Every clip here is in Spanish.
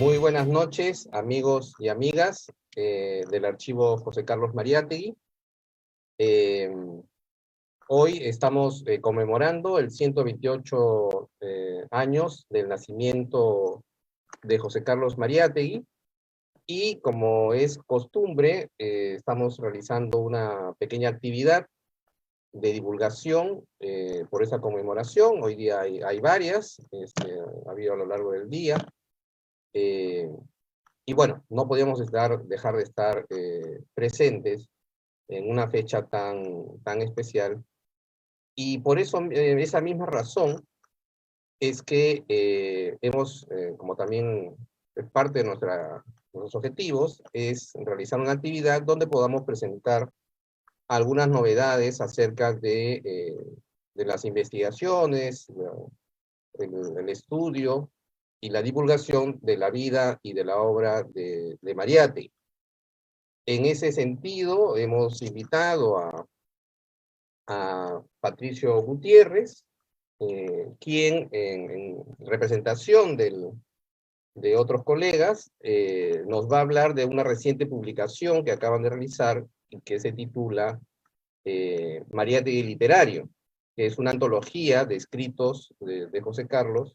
Muy buenas noches, amigos y amigas del archivo José Carlos Mariátegui. Hoy estamos conmemorando el 128 años del nacimiento de José Carlos Mariátegui, y como es costumbre, estamos realizando una pequeña actividad de divulgación por esa conmemoración. Hoy día hay varias, ha habido a lo largo del día. Y bueno, no podíamos dejar de estar presentes en una fecha tan especial. Y por eso, esa misma razón, es que hemos, como también es parte de nuestros objetivos, es realizar una actividad donde podamos presentar algunas novedades acerca de las investigaciones, el estudio y la divulgación de la vida y de la obra de Mariátegui. En ese sentido, hemos invitado a Patricio Gutiérrez, quien en representación de otros colegas nos va a hablar de una reciente publicación que acaban de realizar y que se titula Mariátegui Literario, que es una antología de escritos de José Carlos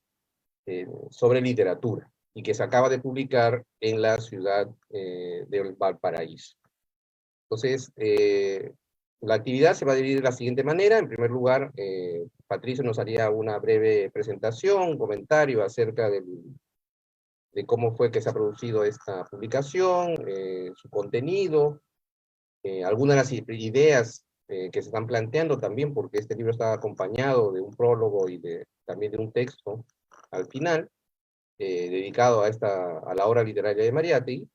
sobre literatura, y que se acaba de publicar en la ciudad de Valparaíso. Entonces, la actividad se va a dividir de la siguiente manera. En primer lugar, Patricio nos haría una breve presentación, un comentario acerca de cómo fue que se ha producido esta publicación, su contenido, algunas de las ideas que se están planteando también, porque este libro está acompañado de un prólogo y también de un texto al final, dedicado a la obra literaria de Mariátegui.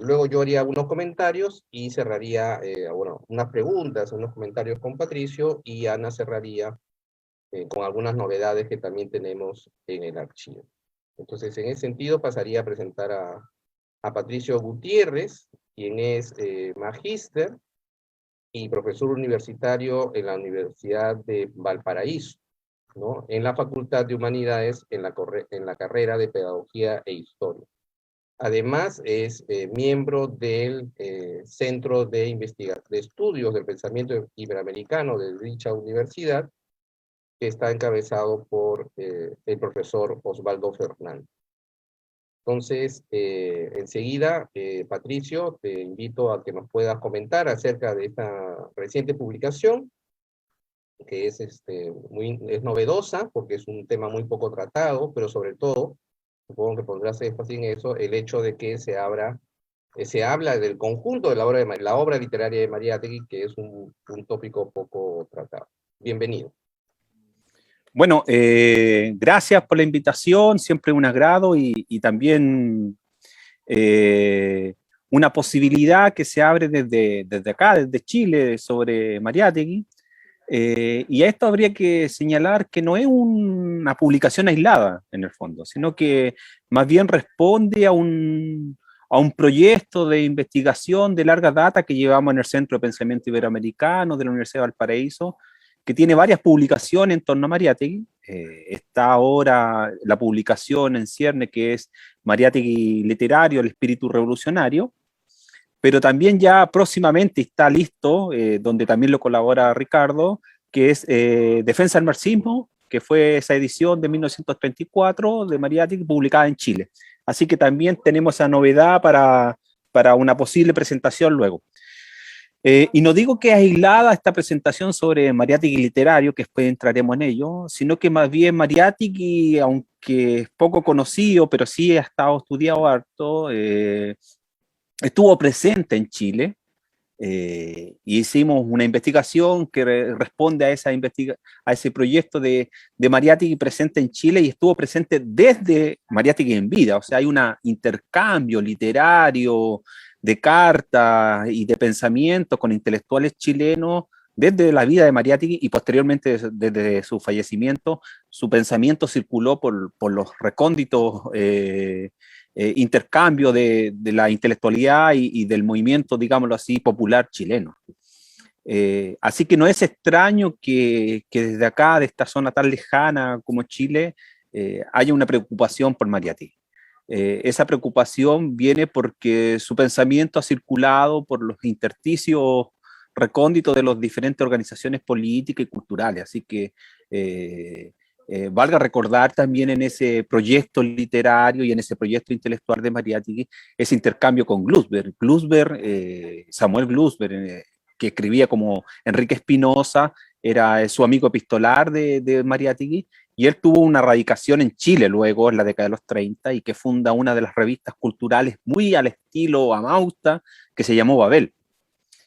Luego yo haría unos comentarios y cerraría, bueno, unas preguntas, unos comentarios con Patricio, y Ana cerraría con algunas novedades que también tenemos en el archivo. Entonces, en ese sentido, pasaría a presentar a Patricio Gutiérrez, quien es magíster y profesor universitario en la Universidad de Valparaíso, ¿no? En la Facultad de Humanidades, en la carrera de Pedagogía e Historia. Además, es miembro del Centro de Estudios del Pensamiento Iberoamericano de dicha universidad, que está encabezado por el profesor Osvaldo Fernández. Entonces, enseguida, Patricio, te invito a que nos puedas comentar acerca de esta reciente publicación, que es novedosa, porque es un tema muy poco tratado, pero sobre todo, supongo que pondrás énfasis en eso, el hecho de que se habla del conjunto de la obra literaria de Mariátegui, que es un tópico poco tratado. Bienvenido. Bueno, gracias por la invitación, siempre un agrado, y también una posibilidad que se abre desde acá, desde Chile, sobre Mariátegui. Y a esto habría que señalar que no es una publicación aislada, en el fondo, sino que más bien responde a un proyecto de investigación de larga data que llevamos en el Centro de Pensamiento Iberoamericano de la Universidad de Valparaíso, que tiene varias publicaciones en torno a Mariátegui. Está ahora la publicación en cierne, que es Mariátegui Literario, el espíritu revolucionario, pero también ya próximamente está listo, donde también lo colabora Ricardo, que es Defensa del Marxismo, que fue esa edición de 1934 de Mariátegui publicada en Chile. Así que también tenemos esa novedad para una posible presentación luego. Y no digo que es aislada esta presentación sobre Mariátegui literario, que después entraremos en ello, sino que más bien Mariátegui, aunque es poco conocido, pero sí ha estado estudiado harto, estuvo presente en Chile, y hicimos una investigación que responde a ese proyecto de Mariátegui presente en Chile, y estuvo presente desde Mariátegui en vida. O sea, hay un intercambio literario de cartas y de pensamiento con intelectuales chilenos desde la vida de Mariátegui, y posteriormente desde su fallecimiento. Su pensamiento circuló por los recónditos intercambio de la intelectualidad y del movimiento, digámoslo así, popular chileno. Así que no es extraño que desde acá, de esta zona tan lejana como Chile, haya una preocupación por Mariátegui. Esa preocupación viene porque su pensamiento ha circulado por los intersticios recónditos de las diferentes organizaciones políticas y culturales, así que valga recordar también en ese proyecto literario y en ese proyecto intelectual de Mariátegui ese intercambio con Glusberg. Samuel Glusberg, que escribía como Enrique Espinosa, era su amigo epistolar de Mariátegui, y él tuvo una radicación en Chile luego, en la década de los 30, y que funda una de las revistas culturales muy al estilo Amausta, que se llamó Babel.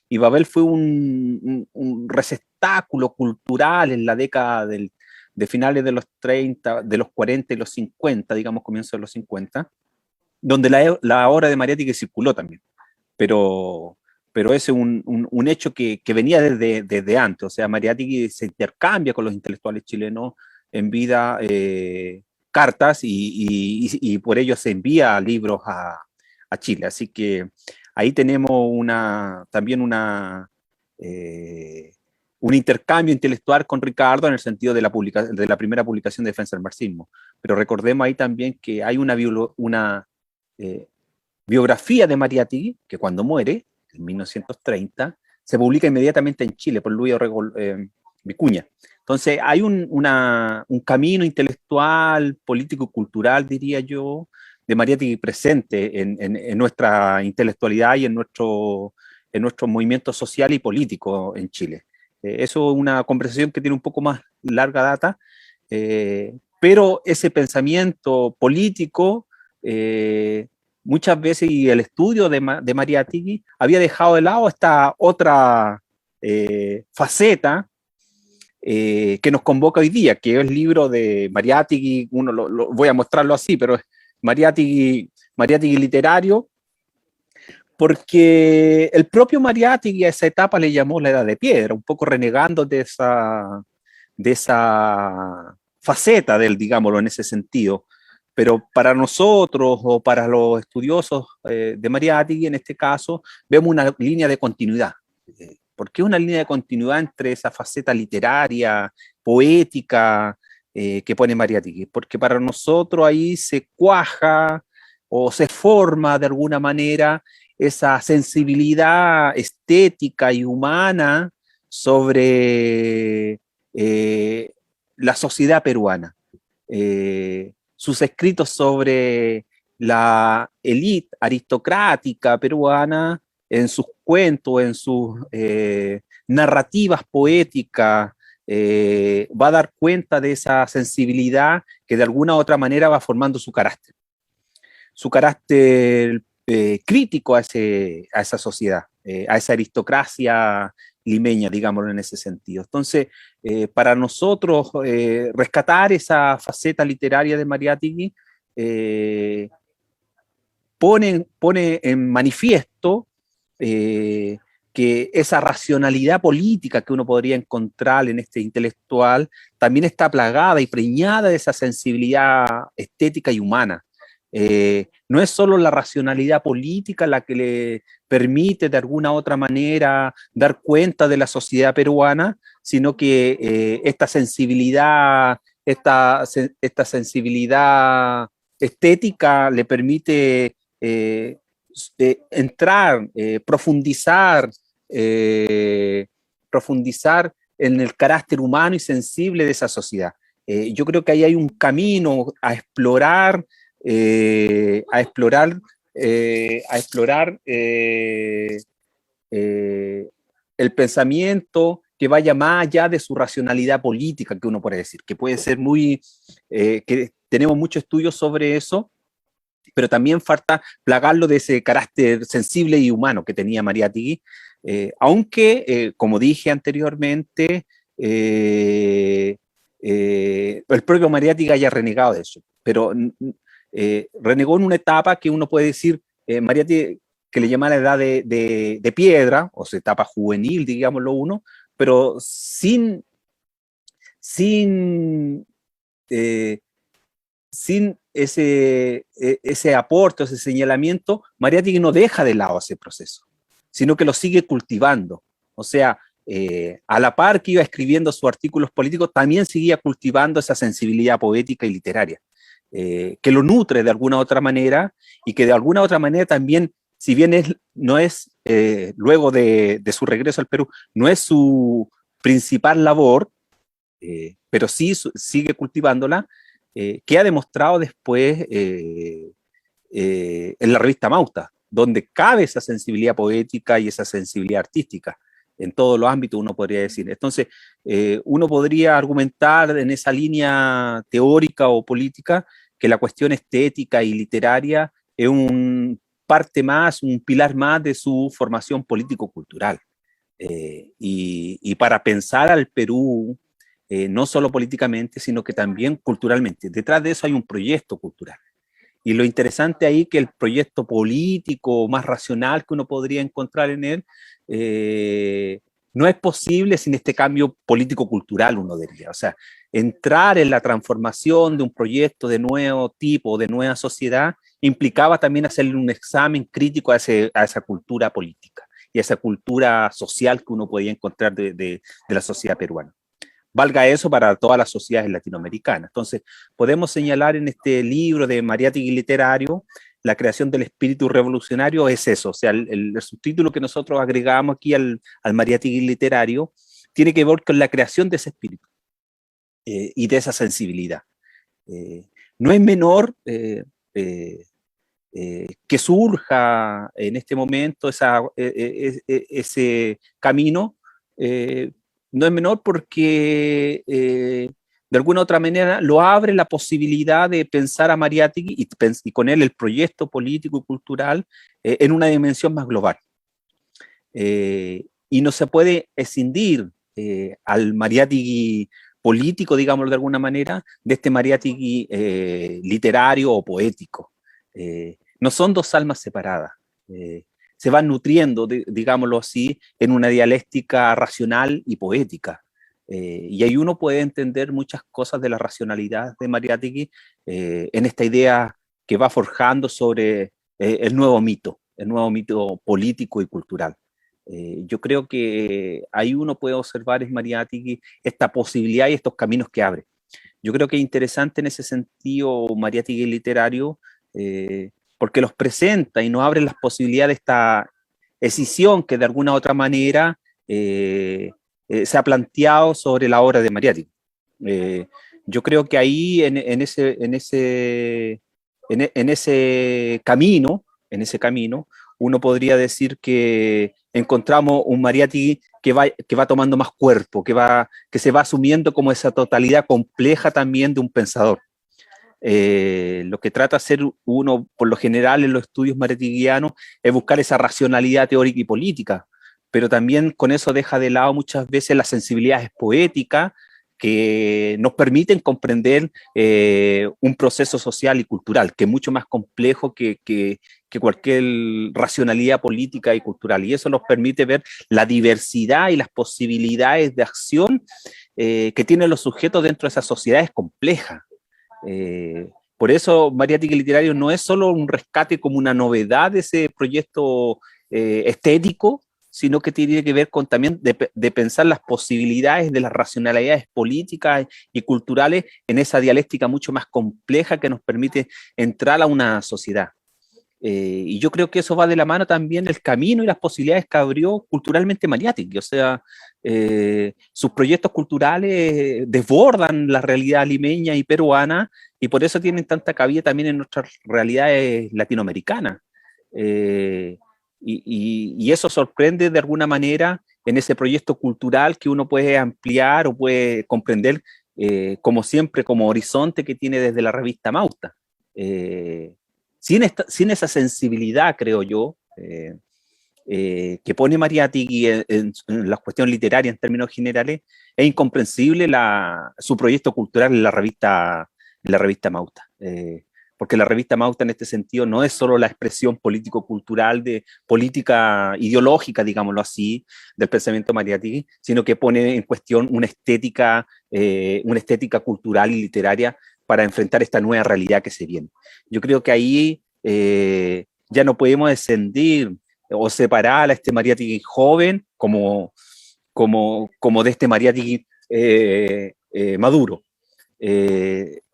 Y Babel fue un receptáculo cultural en la década de finales de los 30, de los 40 y los 50, digamos, comienzo de los 50, donde la obra de Mariátegui circuló también. Pero ese es un hecho que venía desde antes. O sea, Mariátegui se intercambia con los intelectuales chilenos en vida cartas y por ello se envía libros a Chile. Así que ahí tenemos también un intercambio intelectual con Ricardo en el sentido de la primera publicación de Defensa del Marxismo. Pero recordemos ahí también que hay una biografía de Mariátegui, que cuando muere, en 1930, se publica inmediatamente en Chile por Luis Orrego Vicuña. Entonces hay un camino intelectual, político, cultural, diría yo, de Mariátegui presente en nuestra intelectualidad y en nuestro movimiento social y político en Chile. Eso es una conversación que tiene un poco más larga data, pero ese pensamiento político muchas veces, y el estudio de Mariátegui había dejado de lado esta otra faceta que nos convoca hoy día, que es el libro de Mariátegui. Voy a mostrarlo así, pero es Mariátegui literario, porque el propio Mariátegui a esa etapa le llamó la Edad de Piedra, un poco renegando de esa faceta del, digámoslo, en ese sentido. Pero para nosotros o para los estudiosos de Mariátegui, en este caso, vemos una línea de continuidad. ¿Por qué una línea de continuidad entre esa faceta literaria, poética que pone Mariátegui? Porque para nosotros ahí se cuaja o se forma de alguna manera esa sensibilidad estética y humana sobre la sociedad peruana. Sus escritos sobre la élite aristocrática peruana, en sus cuentos, en sus narrativas poéticas, va a dar cuenta de esa sensibilidad que de alguna u otra manera va formando su carácter crítico a esa sociedad, a esa aristocracia limeña, digámoslo en ese sentido. Entonces, para nosotros, rescatar esa faceta literaria de Mariátegui pone en manifiesto que esa racionalidad política que uno podría encontrar en este intelectual también está plagada y preñada de esa sensibilidad estética y humana. No es solo la racionalidad política la que le permite de alguna u otra manera dar cuenta de la sociedad peruana, sino que esta sensibilidad estética le permite entrar, profundizar en el carácter humano y sensible de esa sociedad. Yo creo que ahí hay un camino a explorar el pensamiento que vaya más allá de su racionalidad política, que uno puede decir, que puede ser que tenemos muchos estudios sobre eso, pero también falta plagarlo de ese carácter sensible y humano que tenía Mariátegui, aunque, como dije anteriormente, el propio Mariátegui haya renegado de eso, pero renegó en una etapa que uno puede decir, Mariátegui, que le llama la edad de piedra, o sea, etapa juvenil, digámoslo uno, pero sin ese aporte, ese señalamiento, Mariátegui no deja de lado ese proceso, sino que lo sigue cultivando. O sea, a la par que iba escribiendo sus artículos políticos, también seguía cultivando esa sensibilidad poética y literaria. que lo nutre de alguna u otra manera y que de alguna u otra manera también, si bien no es, luego de su regreso al Perú, no es su principal labor, pero sí sigue cultivándola, que ha demostrado después en la revista Mauta, donde cabe esa sensibilidad poética y esa sensibilidad artística, en todos los ámbitos uno podría decir. Entonces, uno podría argumentar en esa línea teórica o política que la cuestión estética y literaria es un parte más, un pilar más de su formación político-cultural. Y para pensar al Perú, no solo políticamente, sino que también culturalmente. Detrás de eso hay un proyecto cultural. Y lo interesante ahí que el proyecto político más racional que uno podría encontrar en él no es posible sin este cambio político-cultural, uno diría. O sea, entrar en la transformación de un proyecto de nuevo tipo, de nueva sociedad, implicaba también hacerle un examen crítico a esa cultura política y a esa cultura social que uno podía encontrar de la sociedad peruana. Valga eso para todas las sociedades latinoamericanas. Entonces, podemos señalar en este libro de Mariátegui Literario, la creación del espíritu revolucionario es eso, o sea, el subtítulo que nosotros agregamos aquí al Mariátegui Literario tiene que ver con la creación de ese espíritu y de esa sensibilidad. No es menor que surja en este momento ese camino, no es menor porque de alguna otra manera lo abre la posibilidad de pensar a Mariátegui y con él el proyecto político y cultural en una dimensión más global. Y no se puede escindir al Mariátegui político, digámoslo de alguna manera, de este Mariátegui literario o poético. No son dos almas separadas. Se van nutriendo, digámoslo así, en una dialéctica racional y poética. Y ahí uno puede entender muchas cosas de la racionalidad de Mariátegui en esta idea que va forjando sobre el nuevo mito político y cultural. Yo creo que ahí uno puede observar en Mariátegui esta posibilidad y estos caminos que abre. Yo creo que es interesante en ese sentido Mariátegui literario, porque los presenta y nos abre las posibilidades de esta escisión que de alguna u otra manera se ha planteado sobre la obra de Mariátegui. Yo creo que ahí en ese camino, uno podría decir que encontramos un Mariátegui que va tomando más cuerpo, que se va asumiendo como esa totalidad compleja también de un pensador. Lo que trata de hacer uno, por lo general, en los estudios mariátegüianos, es buscar esa racionalidad teórica y política, pero también con eso deja de lado muchas veces las sensibilidades poéticas que nos permiten comprender un proceso social y cultural, que es mucho más complejo que cualquier racionalidad política y cultural. Y eso nos permite ver la diversidad y las posibilidades de acción que tienen los sujetos dentro de esas sociedades complejas. Por eso Mariátegui Literario no es solo un rescate como una novedad de ese proyecto estético, sino que tiene que ver con también de pensar las posibilidades de las racionalidades políticas y culturales en esa dialéctica mucho más compleja que nos permite entrar a una sociedad. Y yo creo que eso va de la mano también el camino y las posibilidades que abrió culturalmente Mariátegui. O sea, sus proyectos culturales desbordan la realidad limeña y peruana y por eso tienen tanta cabida también en nuestras realidades latinoamericanas. Y eso sorprende de alguna manera en ese proyecto cultural que uno puede ampliar o puede comprender como siempre, como horizonte que tiene desde la revista Mauta. Sin esa sensibilidad, creo yo, que pone Mariátegui en la cuestión literaria en términos generales, es incomprensible su proyecto cultural en la revista Mauta. Porque la revista Mauta en este sentido no es solo la expresión político-cultural de política ideológica, digámoslo así, del pensamiento Mariátegui, sino que pone en cuestión una estética cultural y literaria para enfrentar esta nueva realidad que se viene. Yo creo que ahí ya no podemos descendir o separar a este Mariátegui joven como de este Mariátegui maduro.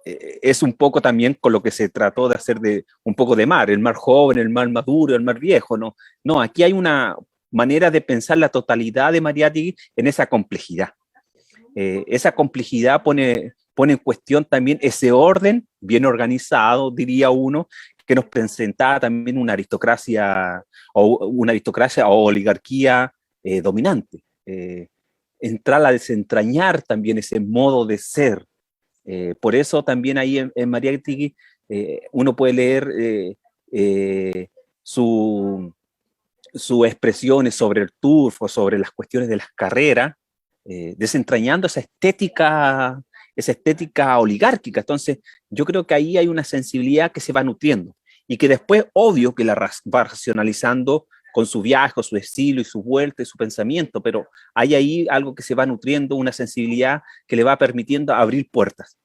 es un poco también con lo que se trató de hacer de un poco de mar, el mar joven, el mar maduro, el mar viejo, ¿no? No, aquí hay una manera de pensar la totalidad de Mariátegui en esa complejidad. Esa complejidad pone en cuestión también ese orden bien organizado, diría uno, que nos presentaba también una aristocracia o oligarquía dominante. Entrar a desentrañar también ese modo de ser. Por eso también ahí en Mariátegui uno puede leer sus expresiones sobre el turf o sobre las cuestiones de las carreras, desentrañando esa estética oligárquica. Entonces, yo creo que ahí hay una sensibilidad que se va nutriendo y que después, obvio, que la va racionalizando con su viaje, con su estilo y su vuelta y su pensamiento, pero hay ahí algo que se va nutriendo, una sensibilidad que le va permitiendo abrir puertas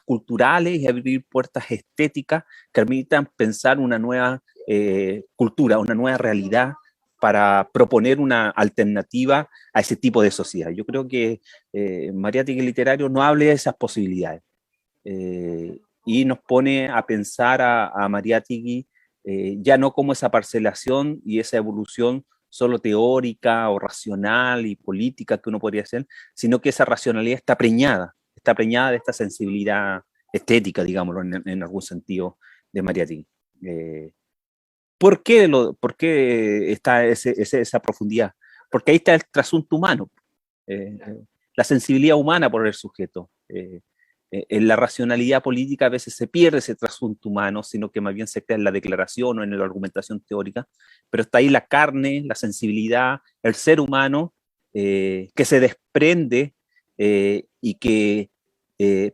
culturales y abrir puertas estéticas que permitan pensar una nueva cultura, una nueva realidad para proponer una alternativa a ese tipo de sociedad. Yo creo que Mariátegui Literario no hable de esas posibilidades y nos pone a pensar a Mariátegui ya no como esa parcelación y esa evolución solo teórica o racional y política que uno podría hacer, sino que esa racionalidad está preñada de esta sensibilidad estética, digámoslo, en algún sentido, de Mariátegui. ¿Por qué está esa profundidad? Porque ahí está el trasunto humano, la sensibilidad humana por el sujeto. En la racionalidad política a veces se pierde ese trasunto humano, sino que más bien se queda en la declaración o en la argumentación teórica, pero está ahí la carne, la sensibilidad, el ser humano que se desprende y que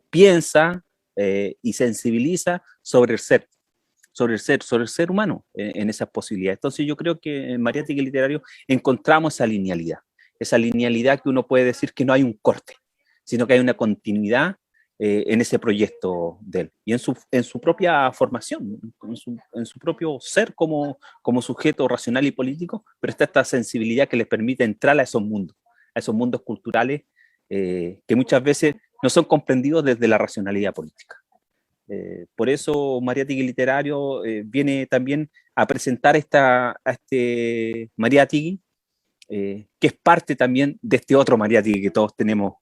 piensa y sensibiliza sobre el ser humano en esas posibilidades. Entonces yo creo que en Mariátegui Literario encontramos esa linealidad que uno puede decir que no hay un corte, sino que hay una continuidad en ese proyecto de él y en su propia formación, en su propio ser como sujeto racional y político, pero está esta sensibilidad que les permite entrar a esos mundos culturales que muchas veces no son comprendidos desde la racionalidad política. Por eso Mariátegui Literario viene también a presentar a este Mariátegui, que es parte también de este otro Mariátegui que todos tenemos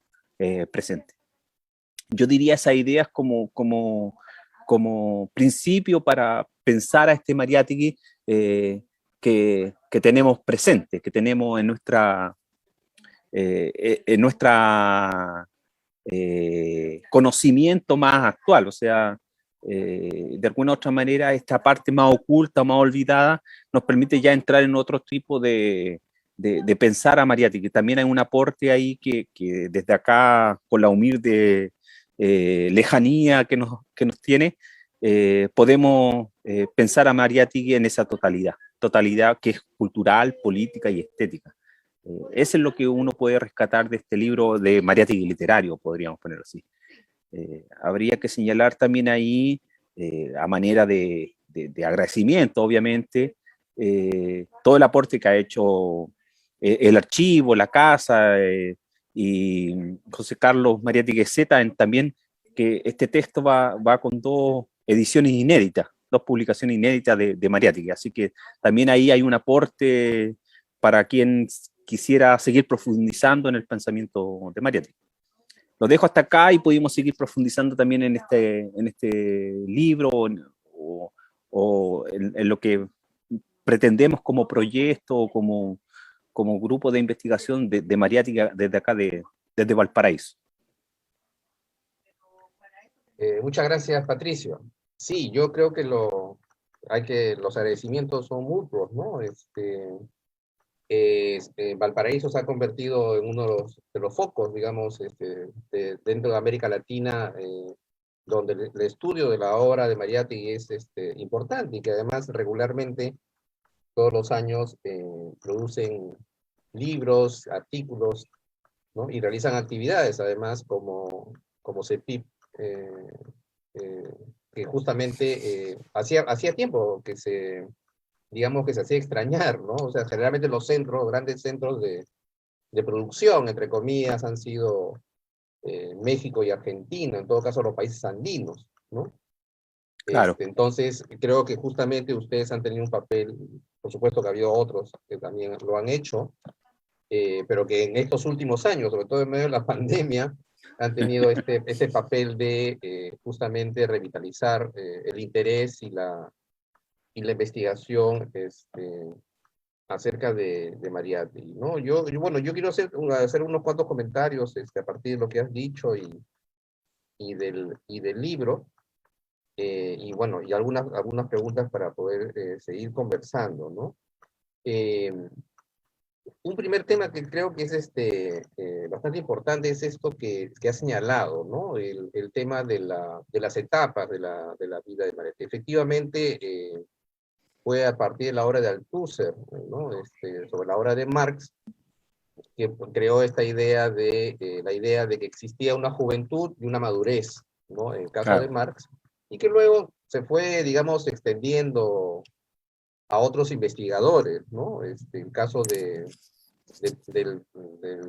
presente. Yo diría esas ideas como principio para pensar a este Mariátegui que tenemos presente, que tenemos en nuestra conocimiento más actual, o sea, de alguna u otra manera esta parte más oculta, más olvidada, nos permite ya entrar en otro tipo de pensar a Mariátegui. También hay un aporte ahí que desde acá, con la humilde lejanía que nos tiene, podemos pensar a Mariátegui en esa totalidad que es cultural, política y estética. Eso es lo que uno puede rescatar de este libro de Mariátegui Literario, podríamos ponerlo así. Habría que señalar también ahí, a manera de agradecimiento, obviamente, todo el aporte que ha hecho el archivo, la casa y José Carlos Mariátegui Zeta, también que este texto va con dos ediciones inéditas, dos publicaciones inéditas de Mariátegui, así que también ahí hay un aporte para quien quisiera seguir profundizando en el pensamiento de Mariátegui. Lo dejo hasta acá y pudimos seguir profundizando también en este libro o en lo que pretendemos como proyecto o como grupo de investigación de Mariátegui desde acá, desde Valparaíso. Muchas gracias, Patricio. Sí, yo creo que los agradecimientos son mutuos, ¿no? Valparaíso se ha convertido en uno de los focos, digamos, dentro de América Latina, donde el estudio de la obra de Mariátegui es importante y que además regularmente todos los años producen libros, artículos, ¿no? Y realizan actividades además como CEPIP, que justamente hacía tiempo digamos que se hacía extrañar, ¿no? O sea, generalmente los grandes centros de producción, entre comillas, han sido México y Argentina, en todo caso los países andinos, ¿no? Claro. Entonces, creo que justamente ustedes han tenido un papel, por supuesto que ha habido otros que también lo han hecho, pero que en estos últimos años, sobre todo en medio de la pandemia, han tenido este papel de justamente revitalizar el interés y la investigación acerca de Mariátegui, ¿no? Bueno, yo quiero hacer unos cuantos comentarios a partir de lo que has dicho y del libro, y bueno, y algunas preguntas para poder seguir conversando, ¿no? Eh, un primer tema que creo que es bastante importante es esto que ha señalado, ¿no? El tema de las etapas de la vida de Mariátegui. Efectivamente, fue a partir de la obra de Althusser, ¿no? Sobre la obra de Marx, que creó esta idea la idea de que existía una juventud y una madurez, ¿no? En el caso de Claro. Marx, y que luego se fue, digamos, extendiendo a otros investigadores, ¿no? El caso del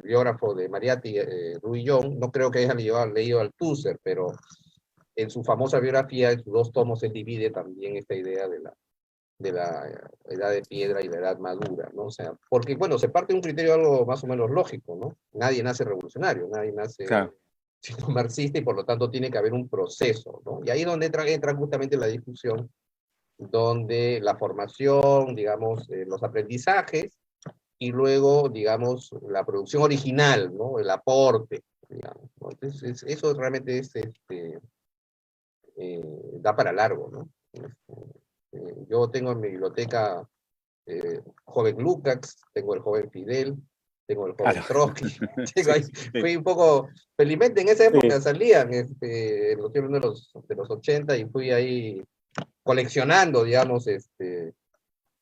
biógrafo de Mariátegui, Louis Young, no creo que haya leído Althusser, pero en su famosa biografía, en sus dos tomos, él divide también esta idea de la edad de piedra y la edad madura, ¿no? O sea, porque, bueno, se parte de un criterio algo más o menos lógico, ¿no? Nadie nace revolucionario, nadie nace Claro. siendo marxista y por lo tanto tiene que haber un proceso, ¿no? Y ahí es donde entra justamente la discusión, donde la formación, digamos, los aprendizajes y luego, digamos, la producción original, ¿no? El aporte, digamos, ¿no? Entonces, eso realmente da para largo, ¿no? Yo tengo en mi biblioteca joven Lukács, tengo el joven Fidel, tengo el joven Claro. Trotsky, tengo Sí, ahí, sí, fui un poco, felizmente en esa época sí. salían los libros de los 80 y fui ahí coleccionando, digamos,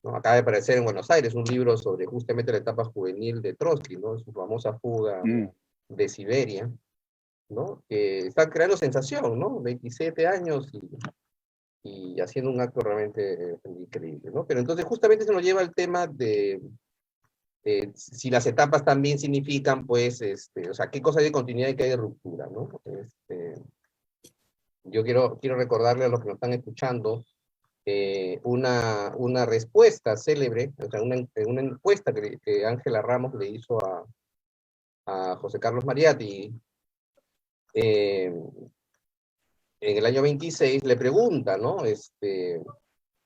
¿no? Acaba de aparecer en Buenos Aires un libro sobre justamente la etapa juvenil de Trotsky, ¿no? Su famosa fuga Mm. de Siberia, ¿no? Que está creando sensación, ¿no? 27 años y haciendo un acto realmente increíble, ¿no? Pero entonces justamente se nos lleva al tema de si las etapas también significan, pues, o sea, qué cosa hay de continuidad y qué hay de ruptura, ¿no? Yo quiero recordarle a los que nos están escuchando una respuesta célebre, o sea, una encuesta que Ángela Ramos le hizo a José Carlos Mariátegui en el año 26, le pregunta, ¿no?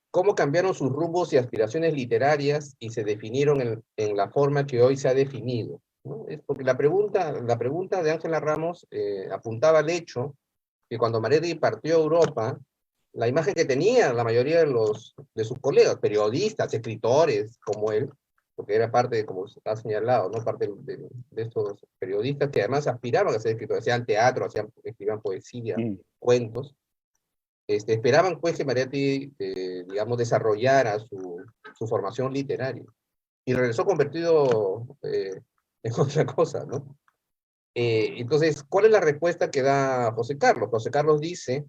¿Cómo cambiaron sus rumbos y aspiraciones literarias y se definieron en la forma que hoy se ha definido? ¿No? Es porque la pregunta de Ángela Ramos apuntaba al hecho que cuando Mariátegui partió a Europa, la imagen que tenía la mayoría de sus colegas, periodistas, escritores como él, porque era parte, como ha señalado, ¿no? Parte de estos periodistas que además aspiraban a ser escritores, hacían teatro, escribían poesía, Mm. cuentos, esperaban pues que Mariátegui, digamos, desarrollara su formación literaria. Y regresó convertido en otra cosa, ¿no? Entonces, ¿cuál es la respuesta que da José Carlos? José Carlos dice,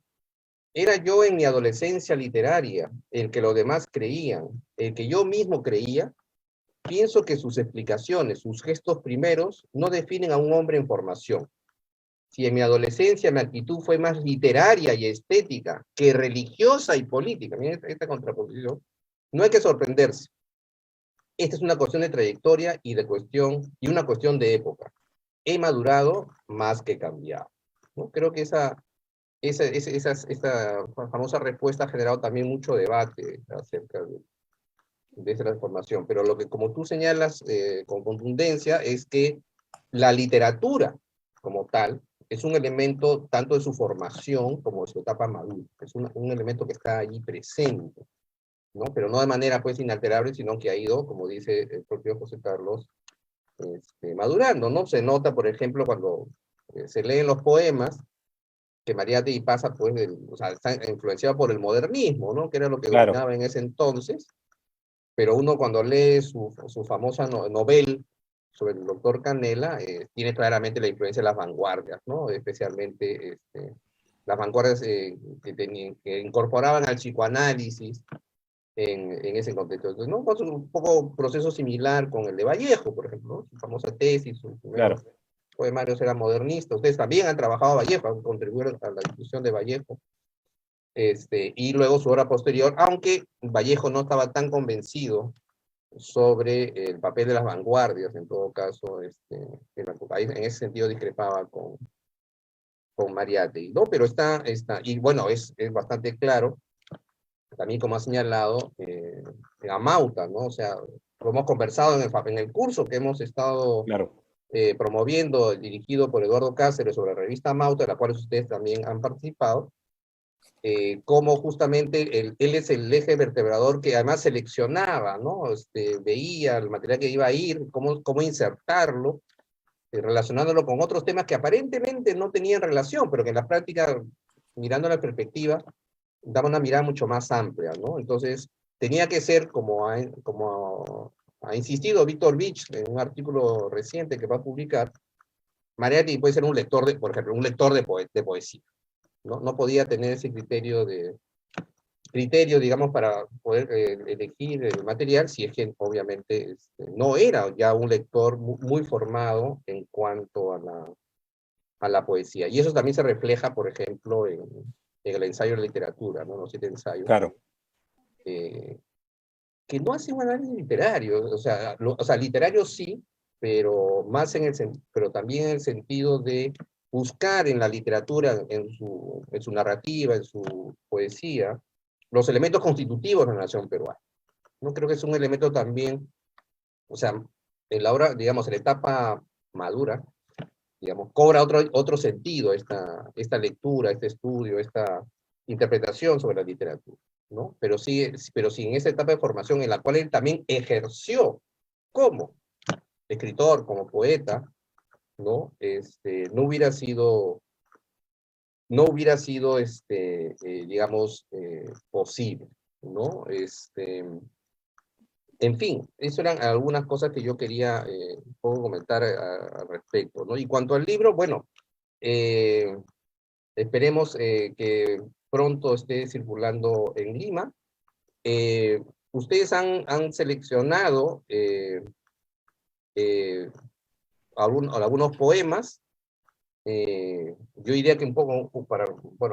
era yo en mi adolescencia literaria, el que los demás creían, el que yo mismo creía, pienso que sus explicaciones, sus gestos primeros, no definen a un hombre en formación. Si en mi adolescencia mi actitud fue más literaria y estética que religiosa y política, miren esta contraposición, no hay que sorprenderse. Esta es una cuestión de trayectoria y una cuestión de época. He madurado más que cambiado, ¿no? Creo que esta famosa respuesta ha generado también mucho debate acerca de esa transformación, pero lo que como tú señalas con contundencia es que la literatura como tal es un elemento tanto de su formación como de su etapa madura, es un elemento que está allí presente, ¿no? Pero no de manera pues inalterable, sino que ha ido, como dice el propio José Carlos, madurando, ¿no? Se nota, por ejemplo, cuando se leen los poemas, que Mariátegui pasa, pues, o sea, está influenciado por el modernismo, ¿no? Que era lo que Claro. dominaba en ese entonces, pero uno cuando lee su famosa novela sobre el doctor Canela, tiene claramente la influencia de las vanguardias, ¿no? Especialmente las vanguardias que incorporaban al psicoanálisis en ese contexto. Entonces, ¿no? Pues un poco proceso similar con el de Vallejo, por ejemplo, ¿no? Su famosa tesis, sus primeros Claro. poemarios eran modernistas. Ustedes también han trabajado a Vallejo, han contribuido a la discusión de Vallejo. Y luego su obra posterior, aunque Vallejo no estaba tan convencido sobre el papel de las vanguardias, en todo caso, en ese sentido discrepaba con Mariátegui, ¿no? Pero y bueno, es bastante claro, también como ha señalado, Amauta, ¿no? O sea, lo hemos conversado en el curso que hemos estado Claro. Promoviendo, dirigido por Eduardo Cáceres sobre la revista Amauta, de la cual ustedes también han participado, cómo justamente él es el eje vertebrador que además seleccionaba, ¿no? Veía el material que iba a ir, cómo insertarlo, relacionándolo con otros temas que aparentemente no tenían relación, pero que en la práctica, mirando la perspectiva, daba una mirada mucho más amplia, ¿no? Entonces, tenía que ser, como ha insistido Víctor Vich en un artículo reciente que va a publicar, Mariátegui puede ser un lector, por ejemplo, un lector de poesía, ¿no? No podía tener ese criterio, digamos, para poder elegir el material, si es que obviamente no era ya un lector muy formado en cuanto a la poesía. Y eso también se refleja, por ejemplo, en el ensayo de literatura, ¿no? Los 7 ensayos. Claro. Que no hace un análisis literario, o sea, literario sí, pero, pero también en el sentido de buscar en la literatura, en su narrativa, en su poesía, los elementos constitutivos de la nación peruana. No creo que es un elemento también, o sea, en la obra, digamos, en la etapa madura, digamos, cobra otro sentido esta lectura, este estudio, esta interpretación sobre la literatura, ¿no? Pero sí en esa etapa de formación en la cual él también ejerció como escritor, como poeta, ¿no? No hubiera sido, digamos, posible, ¿no? En fin, eso eran algunas cosas que yo quería un poco comentar al respecto, ¿no? Y cuanto al libro, bueno, esperemos que pronto esté circulando en Lima. Ustedes han seleccionado algunos poemas. Yo diría que un poco,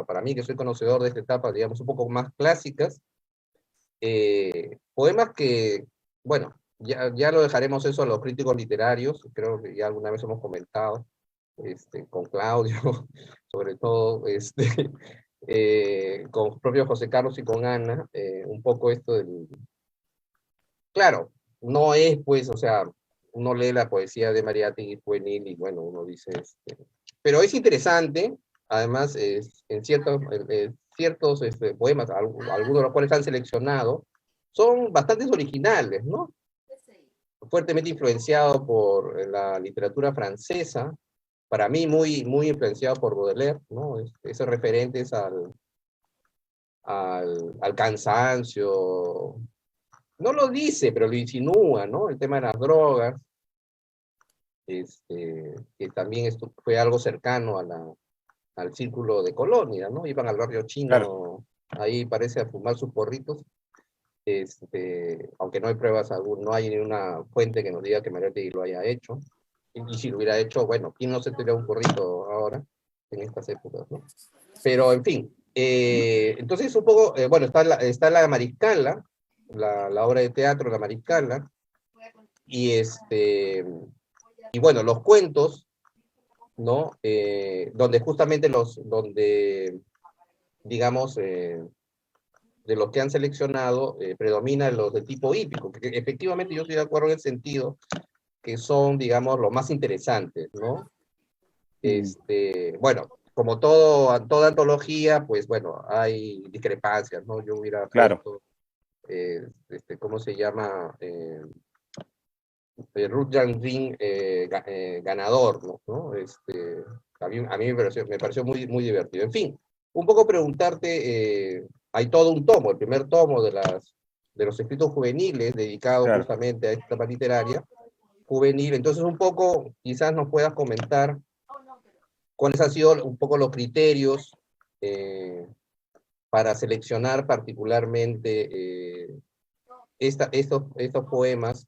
para mí que soy conocedor de esta etapa, digamos, un poco más clásicas. Poemas que, bueno, ya lo dejaremos eso a los críticos literarios, creo que ya alguna vez hemos comentado, con Claudio, sobre todo, con propio José Carlos y con Ana, un poco esto del... Claro, no es, pues, o sea, uno lee la poesía de Mariátegui juvenil y, bueno, uno dice, pero es interesante, además, en ciertos poemas, algunos de los cuales han seleccionado, son bastante originales, ¿no? Fuertemente influenciados por la literatura francesa, para mí muy, muy influenciado por Baudelaire, ¿no? Esos referentes al cansancio, no lo dice, pero lo insinúa, ¿no? El tema de las drogas, que también esto fue algo cercano al círculo de Colonia, ¿no? Iban al barrio chino, Claro. ahí parece a fumar sus porritos, aunque no hay pruebas, no hay ninguna fuente que nos diga que Mariátegui lo haya hecho, y si lo hubiera hecho, bueno, ¿quién no se tira un porrito ahora, en estas épocas, ¿no? Pero, en fin, entonces un poco, bueno, está la Mariscala, la obra de teatro La Mariscala, y bueno, los cuentos, ¿no? Donde justamente digamos, de los que han seleccionado, predominan los de tipo hípico, que efectivamente yo estoy de acuerdo en el sentido que son, digamos, los más interesantes, ¿no? Bueno, como toda antología, pues bueno, hay discrepancias, ¿no? Yo hubiera Claro. puesto, ¿cómo se llama? Ruth Jan Ring, ganador, ¿no? A mí me pareció muy, muy divertido. En fin, un poco preguntarte, hay todo un tomo, el primer tomo de los escritos juveniles, dedicado Claro. justamente a esta etapa literaria juvenil. Entonces, un poco, quizás nos puedas comentar cuáles han sido un poco los criterios para seleccionar particularmente estos poemas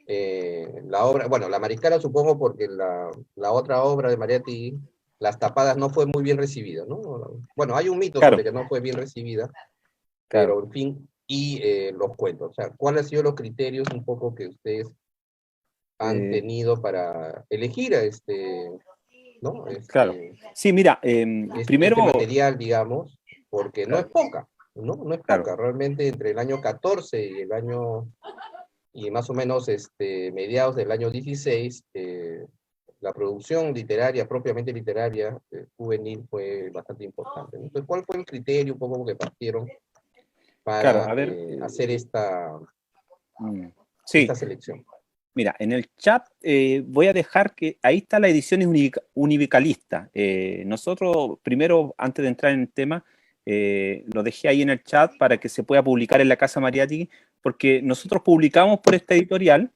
la obra, bueno, La Mariscala supongo porque la otra obra de Mariátegui, Las Tapadas, no fue muy bien recibida, ¿no? Bueno, hay un mito Claro, sobre que no fue bien recibida, claro. pero en fin, y los cuentos. O sea, ¿cuáles han sido los criterios un poco que ustedes han Eh, tenido para elegir a ¿no? claro. Sí, mira, Este primero, material, digamos, porque no es claro, poca, ¿no? No es claro. poca, realmente entre el año 14 y el año, y más o menos mediados del año 16, la producción literaria, propiamente literaria, juvenil, fue bastante importante, ¿no? Entonces, ¿cuál fue el criterio un poco que partieron Claro, para a ver, hacer mm, esta sí, selección? mira, en el chat voy a dejar que ahí está la edición univocalista. Nosotros, primero, antes de entrar en el tema, lo dejé ahí en el chat para que se pueda publicar en la Casa Mariátegui, porque nosotros publicamos por esta editorial,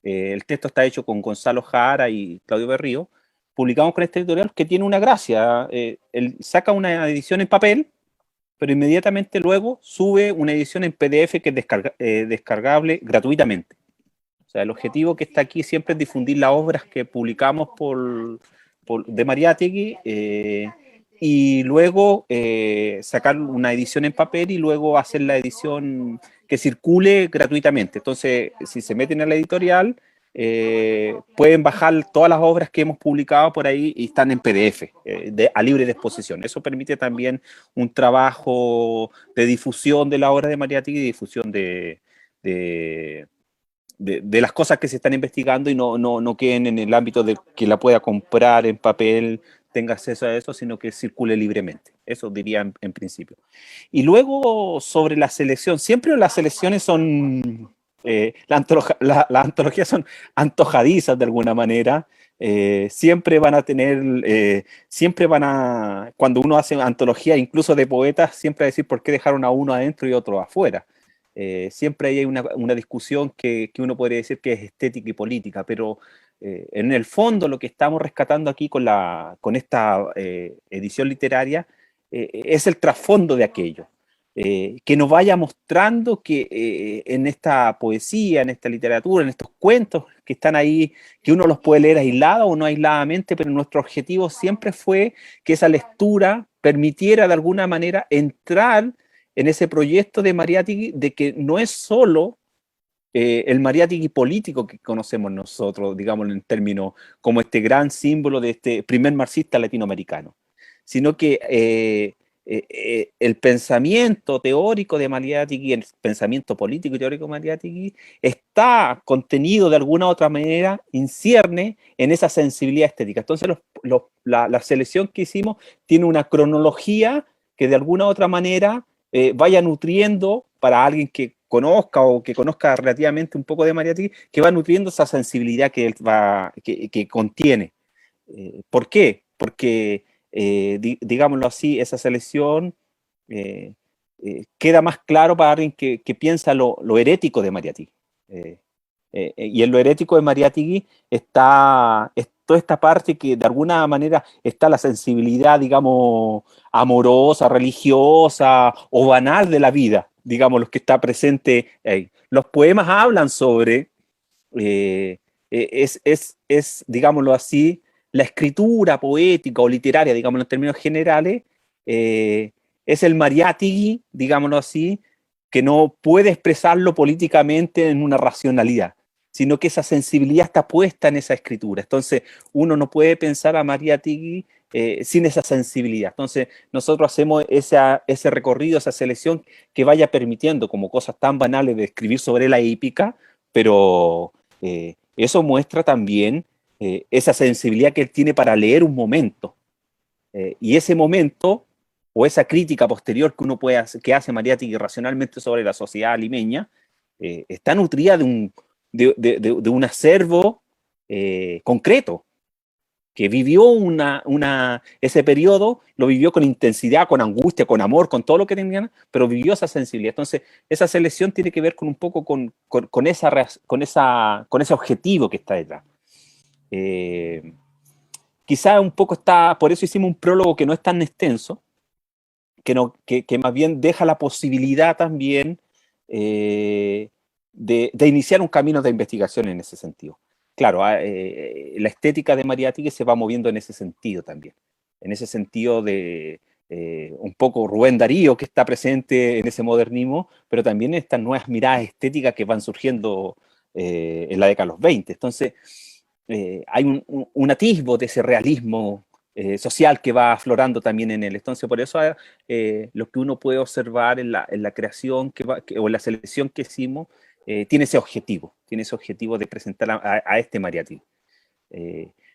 el texto está hecho con Gonzalo Jara y Claudio Berrío, publicamos con esta editorial que tiene una gracia. Él saca una edición en papel, pero inmediatamente luego sube una edición en PDF que es descargable gratuitamente. O sea, el objetivo que está aquí siempre es difundir las obras que publicamos de Mariátegui, y luego sacar una edición en papel y luego hacer la edición que circule gratuitamente. Entonces, si se meten a la editorial, pueden bajar todas las obras que hemos publicado por ahí y están en PDF, a libre disposición. Eso permite también un trabajo de difusión de la obra de Mariátegui y difusión de de las cosas que se están investigando y no queden en el ámbito de que la pueda comprar en papel, tenga acceso a eso, sino que circule libremente. Eso diría en principio. Y luego sobre la selección, siempre las selecciones son, las antologías son antojadizas de alguna manera. Siempre van a tener, siempre van a, cuando uno hace antología incluso de poetas, siempre a decir por qué dejaron a uno adentro y otro afuera. Siempre hay una discusión que uno podría decir que es estética y política, pero en el fondo lo que estamos rescatando aquí con esta edición literaria es el trasfondo de aquello. Que nos vaya mostrando que en esta poesía, en esta literatura, en estos cuentos que están ahí, que uno los puede leer aislado o no aisladamente, pero nuestro objetivo siempre fue que esa lectura permitiera de alguna manera entrar en ese proyecto de Mariátegui, de que no es solo el Mariátegui político que conocemos nosotros, digamos en términos como este gran símbolo de este primer marxista latinoamericano, sino que el pensamiento teórico de Mariátegui, el pensamiento político y teórico de Mariátegui, está contenido de alguna u otra manera, incierne en esa sensibilidad estética. Entonces, la selección que hicimos tiene una cronología que de alguna u otra manera vaya nutriendo para alguien que conozca o que conozca relativamente un poco de Mariátegui, que va nutriendo esa sensibilidad que él que contiene. ¿Por qué? Porque, digámoslo así, esa selección eh, queda más claro para alguien que piensa lo herético de Mariátegui. Y en lo herético de Mariátegui está toda esta parte que de alguna manera está la sensibilidad, digamos, amorosa, religiosa o banal de la vida, digamos, los que está presente ahí. Los poemas hablan sobre, eh, digámoslo así, la escritura poética o literaria, digámoslo en términos generales, eh, es el Mariátegui, digámoslo así, que no puede expresarlo políticamente en una racionalidad, sino que esa sensibilidad está puesta en esa escritura. Entonces, uno no puede pensar a Mariátegui sin esa sensibilidad. Entonces, nosotros hacemos ese recorrido, esa selección que vaya permitiendo, como cosas tan banales de escribir sobre la hípica, pero eso muestra también esa sensibilidad que él tiene para leer un momento. Y ese momento, o esa crítica posterior que uno puede hacer, que hace Mariátegui racionalmente sobre la sociedad limeña, está nutrida de un acervo concreto, que vivió ese periodo, lo vivió con intensidad, con angustia, con amor, con todo lo que tenía, pero vivió esa sensibilidad. Entonces, esa selección tiene que ver con un poco con ese objetivo que está detrás. Quizá un poco está, por eso hicimos un prólogo que no es tan extenso, que más bien deja la posibilidad también de iniciar un camino de investigación en ese sentido. Claro, la estética de Mariátegui se va moviendo en ese sentido también, en ese sentido de un poco Rubén Darío, que está presente en ese modernismo, pero también estas nuevas miradas estéticas que van surgiendo en la década de los 20. Entonces, hay un atisbo de ese realismo social que va aflorando también en él. Entonces, por eso lo que uno puede observar en la creación o en la selección que hicimos tiene ese objetivo de presentar a este Mariátegui.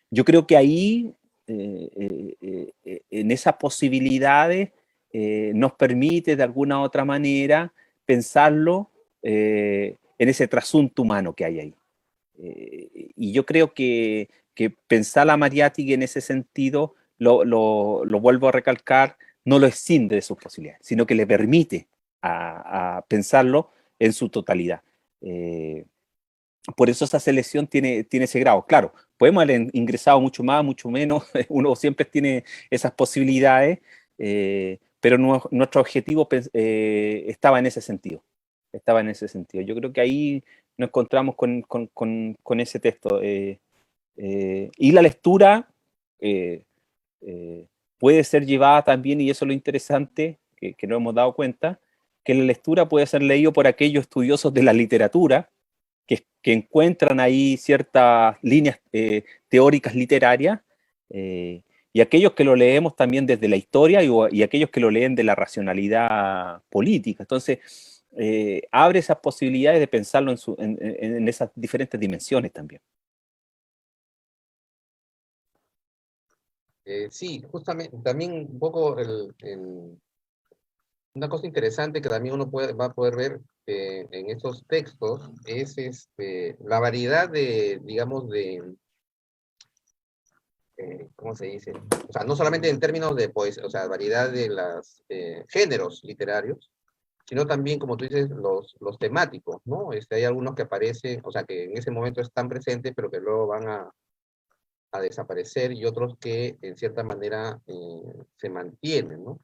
Yo creo que ahí, en esas posibilidades, nos permite de alguna u otra manera pensarlo en ese trasunto humano que hay ahí. Y yo creo que pensar a Mariátegui en ese sentido, lo vuelvo a recalcar, no lo escinde de sus posibilidades, sino que le permite a pensarlo en su totalidad. Por eso esa selección tiene ese grado. Claro, podemos haber ingresado mucho más, mucho menos, uno siempre tiene esas posibilidades, pero nuestro objetivo estaba en ese sentido. Estaba en ese sentido. Yo creo que ahí nos encontramos con ese texto. Y la lectura eh, puede ser llevada también, y eso es lo interesante, que nos hemos dado cuenta, que la lectura puede ser leído por aquellos estudiosos de la literatura, que encuentran ahí ciertas líneas teóricas literarias, y aquellos que lo leemos también desde la historia y aquellos que lo leen de la racionalidad política. Entonces, abre esas posibilidades de pensarlo en esas diferentes dimensiones también. Sí, justamente, también un poco una cosa interesante que también uno va a poder ver en estos textos es la variedad de, digamos, ¿cómo se dice? O sea, no solamente en términos de poesía, o sea, variedad de los géneros literarios, sino también, como tú dices, los temáticos, ¿no? Hay algunos que aparecen, o sea, que en ese momento están presentes, pero que luego van a desaparecer, y otros que, en cierta manera, se mantienen, ¿no?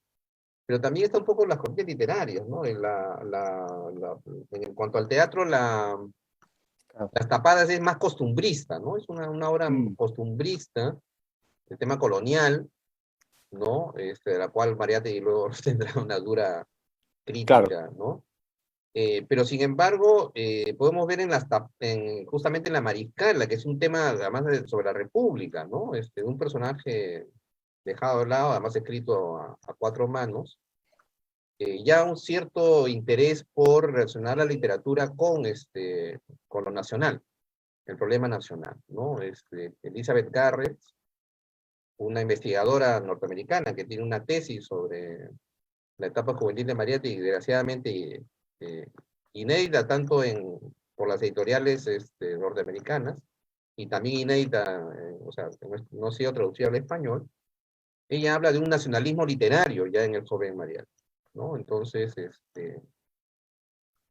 Pero también está un poco las corrientes literarias, ¿no? En cuanto al teatro, las tapadas es más costumbrista, ¿no? Es una obra costumbrista, el tema colonial, ¿no? De la cual Mariátegui luego tendrá una dura Claro. crítica, ¿no? Pero sin embargo, podemos ver justamente en La Mariscala, que es un tema además sobre la República, ¿no? Un personaje dejado de lado, además escrito a cuatro manos, ya un cierto interés por relacionar la literatura con lo nacional, el problema nacional, ¿no? Elizabeth Garrett, una investigadora norteamericana que tiene una tesis sobre la etapa juvenil de Mariátegui, desgraciadamente inédita tanto por las editoriales norteamericanas, y también inédita, o sea, no ha sido traducida al español. Ella habla de un nacionalismo literario ya en el joven Mariátegui, ¿no? Entonces,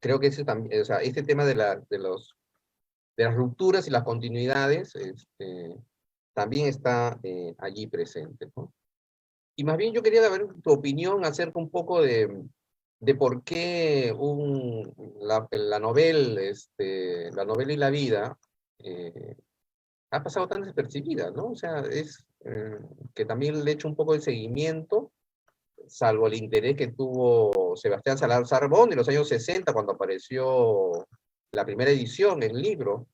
creo que también, o sea, este tema de las rupturas y las continuidades también está allí presente, ¿no? Y más bien yo quería saber tu opinión acerca un poco de por qué la novela, la novela y la vida ha pasado tan despercibida, ¿no? O sea, que también le echo un poco de seguimiento, salvo el interés que tuvo Sebastián Salazar Bond en los años 60, cuando apareció la primera edición, el libro,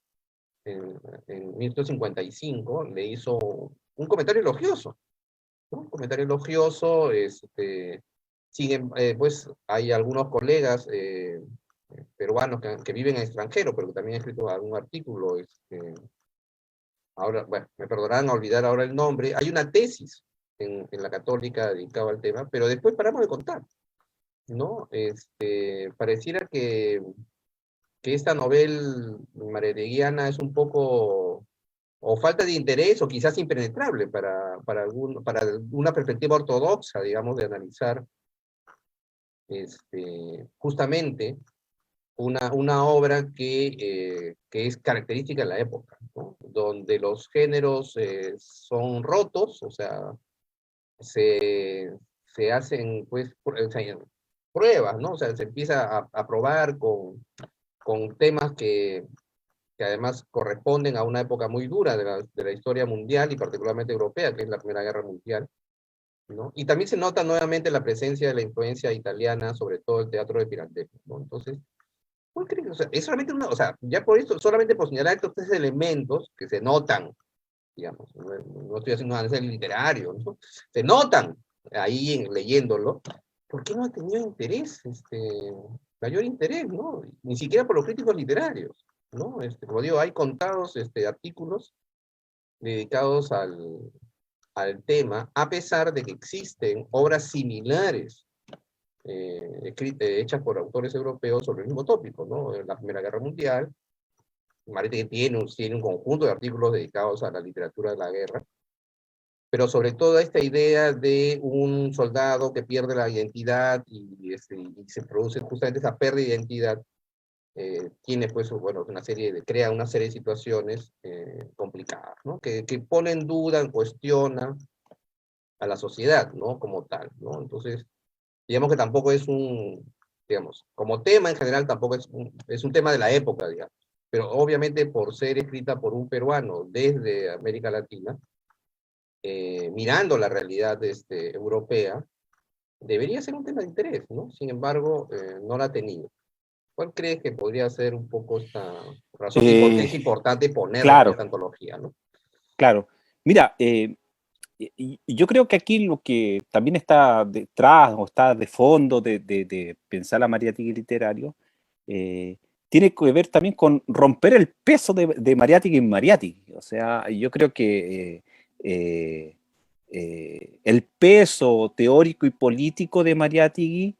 en 1955, le hizo un comentario elogioso, ¿no? Un comentario elogioso, pues hay algunos colegas peruanos que viven en extranjero, pero que también han escrito algún artículo, ahora, bueno, me perdonarán a olvidar ahora el nombre, hay una tesis en la Católica dedicada al tema, pero después paramos de contar, ¿no? Pareciera que esta novela maredeguiana es un poco, o falta de interés, o quizás impenetrable para una perspectiva ortodoxa, digamos, de analizar justamente una obra que es característica de la época, ¿no? Donde los géneros son rotos, o sea, se hacen, pues, o sea, pruebas, ¿no? O sea, se empieza a probar con temas que además corresponden a una época muy dura de la historia mundial y particularmente europea, que es la Primera Guerra Mundial, ¿no? Y también se nota nuevamente la presencia de la influencia italiana, sobre todo el teatro de Pirandello, ¿no? Entonces, ¿cuál creen? O sea, es solamente una, o sea, ya por esto, solamente por señalar estos tres elementos que se notan, digamos, no estoy haciendo un análisis literario, ¿no? Se notan ahí leyéndolo. ¿Por qué no ha tenido interés, mayor interés, ¿no? Ni siquiera por los críticos literarios, ¿no? Como digo, hay contados artículos dedicados al tema, a pesar de que existen obras similares hechas por autores europeos sobre el mismo tópico, ¿no? La Primera Guerra Mundial, parece que tiene un conjunto de artículos dedicados a la literatura de la guerra, pero sobre todo esta idea de un soldado que pierde la identidad y se produce justamente esa pérdida de identidad, tiene pues, bueno, crea una serie de situaciones complicadas, ¿no? Que ponen en duda, cuestiona a la sociedad, ¿no? Como tal, ¿no? Entonces, digamos que tampoco es digamos, como tema en general tampoco es un tema de la época, digamos, pero obviamente por ser escrita por un peruano desde América Latina, mirando la realidad europea, debería ser un tema de interés, ¿no? Sin embargo, no la ha tenido. ¿Cuál crees que podría ser un poco esta razón que es importante ponerla en Claro, esta antología, ¿no? claro. Mira, y yo creo que aquí lo que también está detrás o está de fondo de pensar a Mariátegui literario, tiene que ver también con romper el peso de Mariátegui en Mariátegui. O sea, yo creo que el peso teórico y político de Mariátegui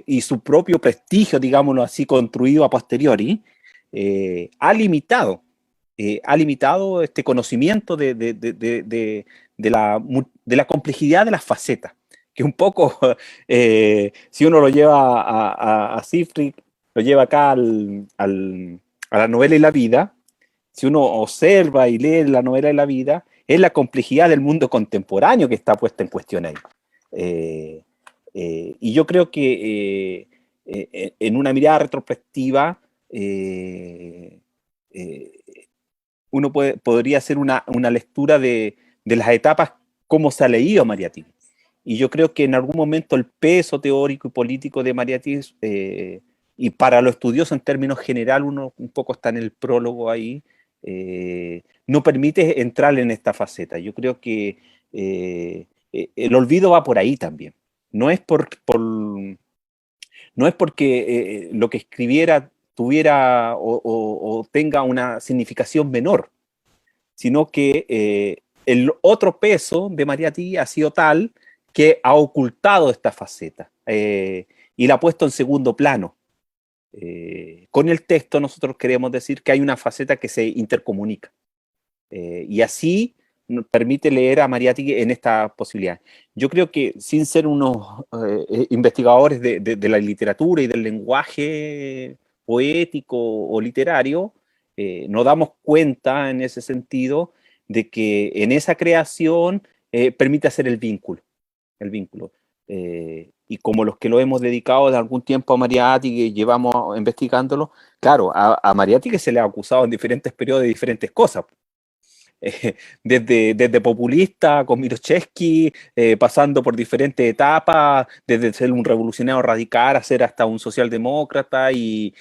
y su propio prestigio, digámoslo así, construido a posteriori, ha limitado este conocimiento de la complejidad de las facetas, que un poco, si uno lo lleva a Cifri, lo lleva acá a la novela y la vida, si uno observa y lee la novela y la vida, es la complejidad del mundo contemporáneo que está puesta en cuestión ahí. Eh, y yo creo que en una mirada retrospectiva, eh, uno podría hacer una lectura de las etapas, cómo se ha leído Mariátegui. Y yo creo que en algún momento el peso teórico y político de Mariátegui, y para los estudiosos en términos general, uno un poco está en el prólogo ahí, no permite entrar en esta faceta. Yo creo que el olvido va por ahí también. No es no es porque lo que escribiera tuviera o tenga una significación menor, sino que el otro peso de Mariátegui ha sido tal que ha ocultado esta faceta y la ha puesto en segundo plano. Con el texto nosotros queremos decir que hay una faceta que se intercomunica. Y así nos permite leer a Mariátegui en esta posibilidad. Yo creo que sin ser unos investigadores de la literatura y del lenguaje poético o literario, nos damos cuenta en ese sentido de que en esa creación permite hacer el vínculo. El vínculo. Y como los que lo hemos dedicado de algún tiempo a Mariátegui, llevamos investigándolo, claro, a Mariátegui se le ha acusado en diferentes periodos de diferentes cosas. Desde populista con Mirochevsky, pasando por diferentes etapas, desde ser un revolucionario radical a ser hasta un socialdemócrata y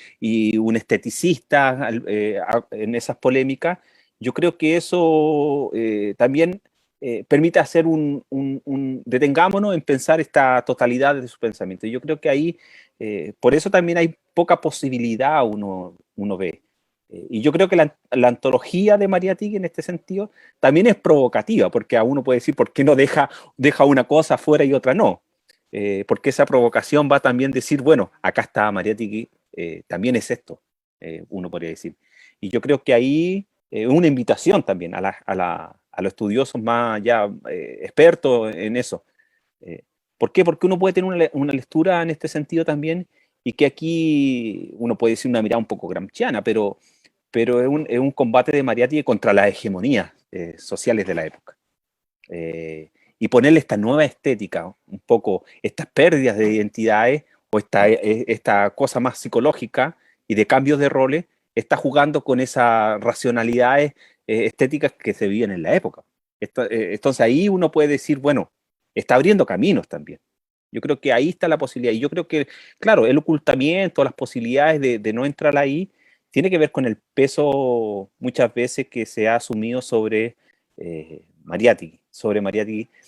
un esteticista en esas polémicas. Yo creo que eso también permite hacer detengámonos en pensar esta totalidad de su pensamiento. Yo creo que ahí, por eso también hay poca posibilidad, uno ve. Y yo creo que la antología de Mariátegui en este sentido también es provocativa, porque a uno puede decir, ¿por qué no deja una cosa afuera y otra no? Porque esa provocación va también a decir, bueno, acá está Mariátegui, también es esto, uno podría decir. Y yo creo que ahí es una invitación también a los estudiosos más ya expertos en eso. ¿Por qué? Porque uno puede tener una lectura en este sentido también, y que aquí uno puede decir una mirada un poco gramsciana, pero es un combate de Mariátegui contra las hegemonías sociales de la época. Y ponerle esta nueva estética, un poco estas pérdidas de identidades, o esta cosa más psicológica y de cambios de roles, está jugando con esas racionalidades estéticas que se vivían en la época. Entonces ahí uno puede decir, bueno, está abriendo caminos también. Yo creo que ahí está la posibilidad. Y yo creo que, claro, el ocultamiento, las posibilidades de no entrar ahí, tiene que ver con el peso muchas veces que se ha asumido sobre Mariátegui,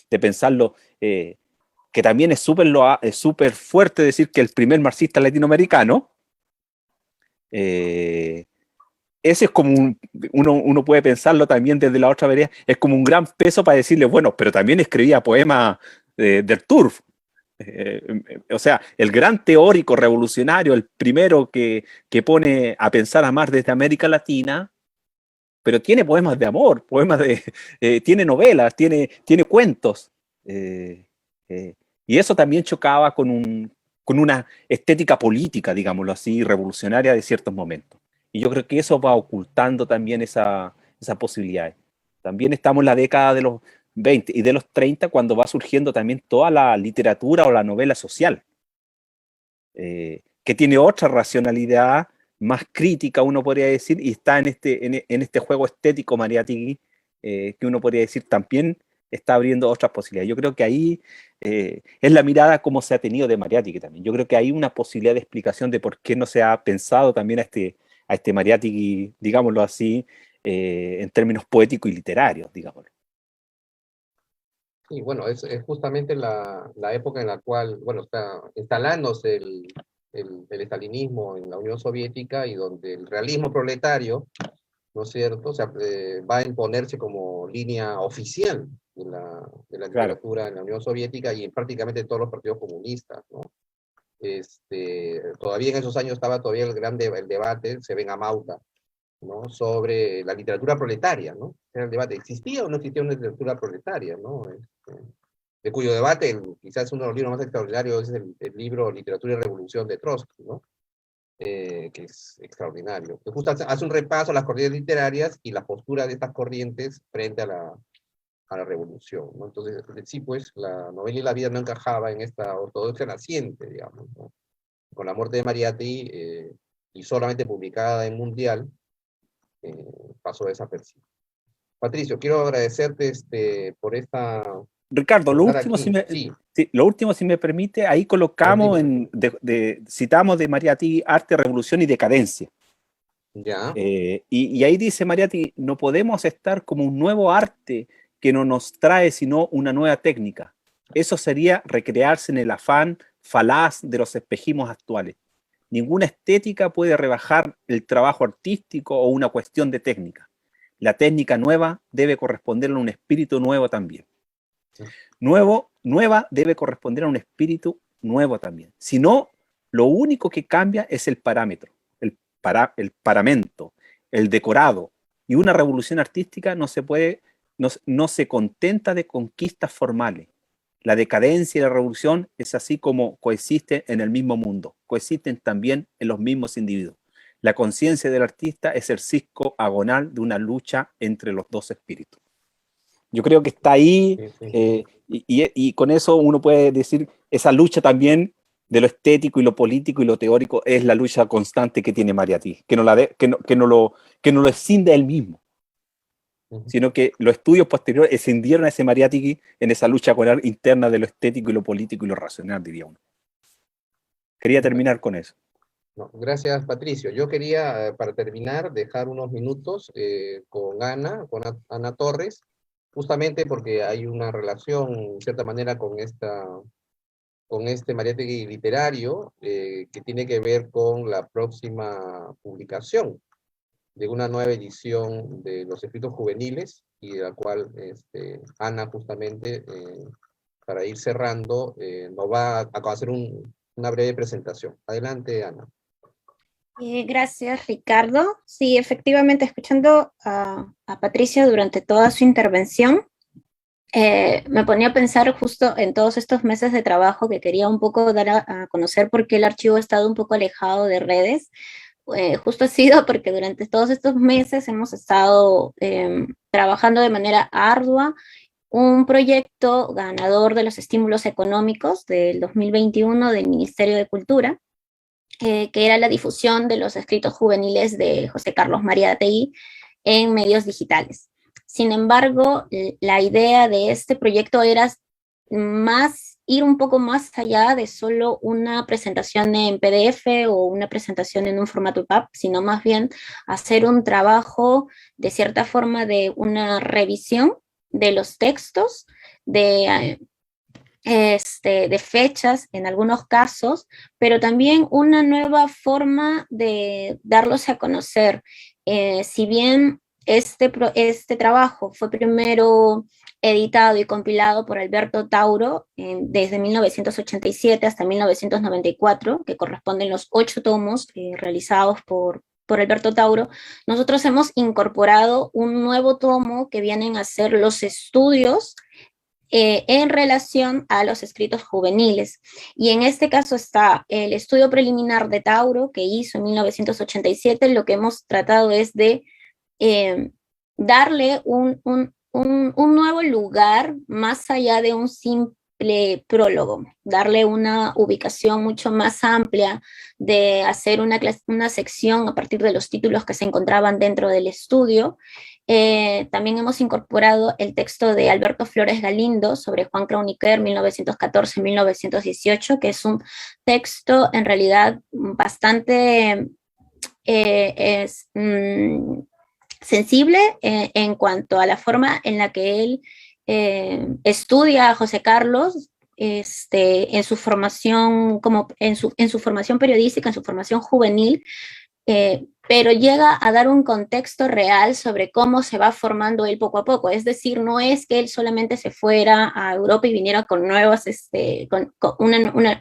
de pensarlo, que también es súper fuerte decir que el primer marxista latinoamericano, ese es como uno puede pensarlo también desde la otra vereda, es como un gran peso para decirle, bueno, pero también escribía poemas del Turf. O sea, el gran teórico revolucionario, el primero que pone a pensar a más desde América Latina, pero tiene poemas de amor, tiene novelas, tiene cuentos. Eh, eh, y eso también chocaba con una estética política, digámoslo así, revolucionaria de ciertos momentos. Y yo creo que eso va ocultando también esas posibilidades. También estamos en la década de los 20 y de los 30 cuando va surgiendo también toda la literatura o la novela social, que tiene otra racionalidad más crítica, uno podría decir, y está en este juego estético Mariátegui, que uno podría decir también está abriendo otras posibilidades. Yo creo que ahí es la mirada como se ha tenido de Mariátegui también. Yo creo que hay una posibilidad de explicación de por qué no se ha pensado también a este Mariátegui, digámoslo así, en términos poéticos y literarios, digámoslo. Y bueno, es justamente la época en la cual, bueno, está instalándose el estalinismo en la Unión Soviética y donde el realismo proletario, ¿no es cierto?, o sea, va a imponerse como línea oficial de la Claro. literatura en la Unión Soviética y en prácticamente todos los partidos comunistas, ¿no? Todavía en esos años estaba todavía el debate, se ven a Mauta, ¿no?, sobre la literatura proletaria, ¿no? Era el debate, ¿existía o no existía una literatura proletaria, ¿no? De cuyo debate, quizás uno de los libros más extraordinarios es el libro Literatura y Revolución de Trotsky, ¿no? Que es extraordinario. Que justo hace un repaso a las corrientes literarias y la postura de estas corrientes frente a la revolución, ¿no? Entonces, sí, pues, la novela y la vida no encajaba en esta ortodoxia naciente, digamos, ¿no? Con la muerte de Mariátegui, y solamente publicada en Mundial, pasó desapercibido. Patricio, quiero agradecerte por Ricardo, por estar aquí. Sí, sí, lo último, si me permite, ahí colocamos, dime. citamos de Mariátegui arte, revolución y decadencia. Ya, Y ahí dice Mariátegui, no podemos estar como un nuevo arte que no nos trae sino una nueva técnica. Eso sería recrearse en el afán falaz de los espejismos actuales. Ninguna estética puede rebajar el trabajo artístico o una cuestión de técnica. La técnica nueva debe corresponder a un espíritu nuevo también. Nueva debe corresponder a un espíritu nuevo también. Si no, lo único que cambia es el parámetro, el paramento, el decorado. Y una revolución artística no se contenta de conquistas formales. La decadencia y la revolución es así como coexisten en el mismo mundo, coexisten también en los mismos individuos. La conciencia del artista es el cisco agonal de una lucha entre los dos espíritus. Yo creo que está ahí, sí, sí. y con eso uno puede decir, esa lucha también de lo estético y lo político y lo teórico es la lucha constante que tiene Mariátegui, que no lo escinde él mismo, sino que los estudios posteriores escindieron a ese Mariátegui en esa lucha interna de lo estético y lo político y lo racional, diría uno. Quería terminar con eso. No, gracias, Patricio. Yo quería, para terminar, dejar unos minutos con Ana Torres, justamente porque hay una relación, en cierta manera, con este Mariátegui literario, que tiene que ver con la próxima publicación de una nueva edición de los escritos juveniles, y de la cual Ana, justamente, para ir cerrando, nos va a hacer una breve presentación. Adelante, Ana. Gracias, Ricardo. Sí, efectivamente, escuchando a Patricia durante toda su intervención, me ponía a pensar justo en todos estos meses de trabajo que quería un poco dar a conocer por qué el archivo ha estado un poco alejado de redes. Justo ha sido porque durante todos estos meses hemos estado trabajando de manera ardua un proyecto ganador de los estímulos económicos del 2021 del Ministerio de Cultura, que era la difusión de los escritos juveniles de José Carlos Mariátegui en medios digitales. Sin embargo, la idea de este proyecto era ir un poco más allá de solo una presentación en PDF o una presentación en un formato EPUB, sino más bien hacer un trabajo de cierta forma de una revisión de los textos, de fechas en algunos casos, pero también una nueva forma de darlos a conocer. Si bien este trabajo fue primero editado y compilado por Alberto Tauro desde 1987 hasta 1994, que corresponden los 8 tomos realizados por Alberto Tauro, nosotros hemos incorporado un nuevo tomo que vienen a ser los estudios en relación a los escritos juveniles. Y en este caso está el estudio preliminar de Tauro, que hizo en 1987. Lo que hemos tratado es de darle un nuevo lugar más allá de un simple prólogo, darle una ubicación mucho más amplia, de hacer una sección a partir de los títulos que se encontraban dentro del estudio. También hemos incorporado el texto de Alberto Flores Galindo sobre Juan Croniquer 1914-1918, que es un texto en realidad bastante sensible en cuanto a la forma en la que él estudia a José Carlos en su formación en su formación periodística, en su formación juvenil, pero llega a dar un contexto real sobre cómo se va formando él poco a poco. Es decir, no es que él solamente se fuera a Europa y viniera con nuevas, con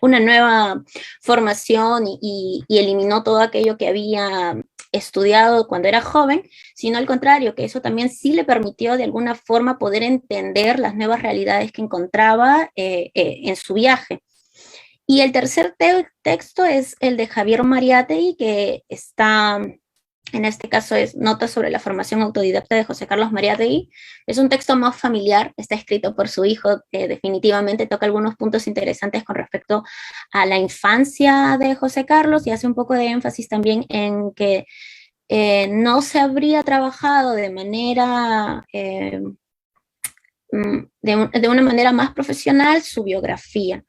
una nueva formación y eliminó todo aquello que había estudiado cuando era joven, sino al contrario, que eso también sí le permitió de alguna forma poder entender las nuevas realidades que encontraba en su viaje. Y el tercer texto es el de Javier Mariátegui, que está, en este caso es Notas sobre la formación autodidacta de José Carlos Mariátegui. Es un texto más familiar, está escrito por su hijo, definitivamente toca algunos puntos interesantes con respecto a la infancia de José Carlos y hace un poco de énfasis también en que no se habría trabajado de manera... de una manera más profesional su biografía.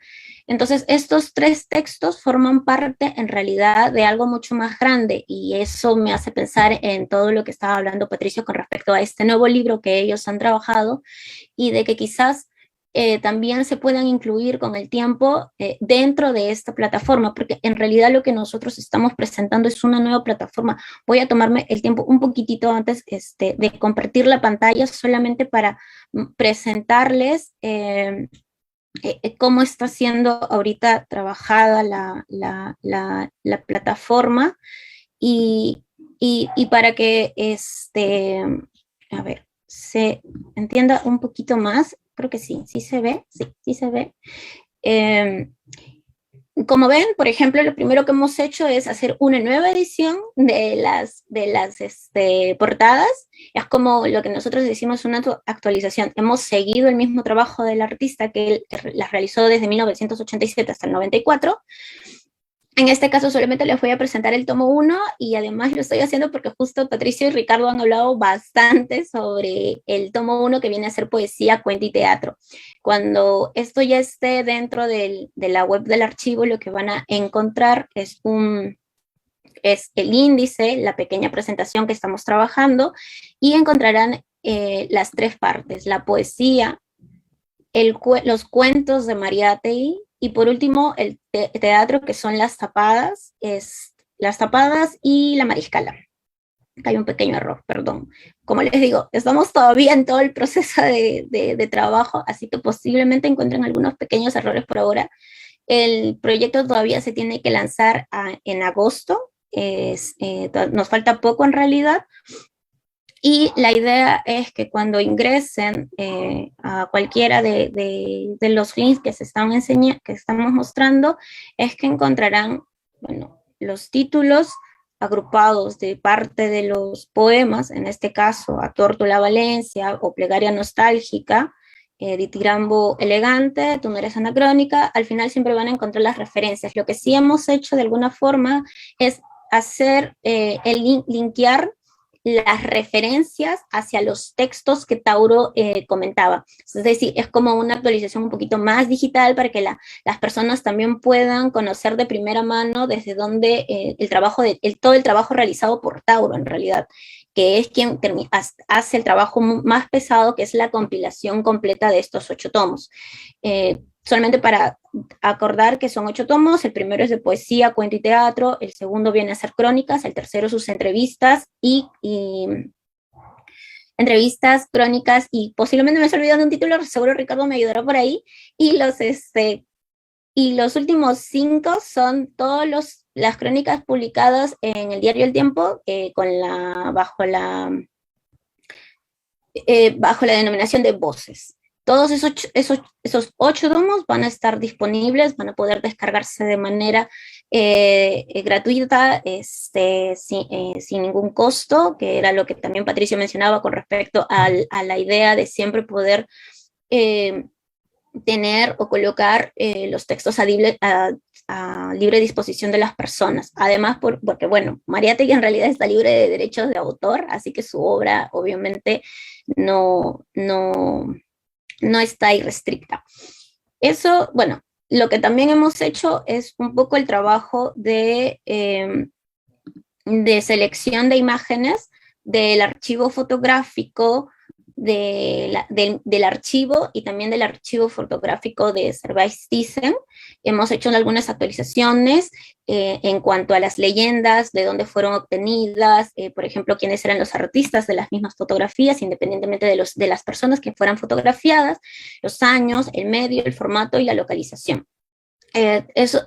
Entonces, estos 3 textos forman parte en realidad de algo mucho más grande y eso me hace pensar en todo lo que estaba hablando Patricio con respecto a este nuevo libro que ellos han trabajado y de que quizás también se puedan incluir con el tiempo dentro de esta plataforma, porque en realidad lo que nosotros estamos presentando es una nueva plataforma. Voy a tomarme el tiempo un poquitito antes de compartir la pantalla solamente para presentarles cómo está siendo ahorita trabajada la plataforma y para que a ver, se entienda un poquito más. Creo que sí se ve, sí se ve. Como ven, por ejemplo, lo primero que hemos hecho es hacer una nueva edición de las portadas. Es como lo que nosotros decimos una actualización. Hemos seguido el mismo trabajo del artista que él las realizó desde 1987 hasta el 94. En este caso solamente les voy a presentar el tomo 1 y además lo estoy haciendo porque justo Patricio y Ricardo han hablado bastante sobre el tomo 1 que viene a ser poesía, cuento y teatro. Cuando esto ya esté dentro de la web del archivo, lo que van a encontrar es el índice, la pequeña presentación que estamos trabajando y encontrarán las 3 partes, la poesía, los cuentos de Mariátegui y por último el teatro, que son las tapadas y la mariscala. Acá hay un pequeño error, perdón. Como les digo, estamos todavía en todo el proceso de trabajo, así que posiblemente encuentren algunos pequeños errores por ahora. El proyecto todavía se tiene que lanzar en agosto, nos falta poco en realidad, y la idea es que cuando ingresen a cualquiera de los links que que estamos mostrando, es que encontrarán, bueno, los títulos agrupados de parte de los poemas, en este caso A Tórtola Valencia o Plegaria Nostálgica, ditirambo elegante, tú no eres anacrónica, al final siempre van a encontrar las referencias. Lo que sí hemos hecho de alguna forma es hacer linkear las referencias hacia los textos que Tauro comentaba. Es decir, es como una actualización un poquito más digital para que las personas también puedan conocer de primera mano desde dónde todo el trabajo realizado por Tauro en realidad, que es quien hace el trabajo más pesado, que es la compilación completa de estos 8 tomos. Solamente para acordar que son 8 tomos, el primero es de poesía, cuento y teatro, el segundo viene a ser crónicas, el tercero sus entrevistas entrevistas, crónicas, y posiblemente me estoy olvidando un título, seguro Ricardo me ayudará por ahí, y los últimos 5 son las crónicas publicadas en el diario El Tiempo, bajo la denominación de voces. Todos esos 8 tomos van a estar disponibles, van a poder descargarse de manera gratuita, sin ningún costo, que era lo que también Patricio mencionaba con respecto a la idea de siempre poder tener o colocar los textos a libre disposición de las personas. Además, porque, bueno, Mariátegui en realidad está libre de derechos de autor, así que su obra obviamente no está irrestricta. Eso, bueno, lo que también hemos hecho es un poco el trabajo de selección de imágenes del archivo fotográfico del archivo y también del archivo fotográfico de Cervantes-Thyssen. Hemos hecho algunas actualizaciones en cuanto a las leyendas, de dónde fueron obtenidas, por ejemplo, quiénes eran los artistas de las mismas fotografías, independientemente de las personas que fueran fotografiadas, los años, el medio, el formato y la localización.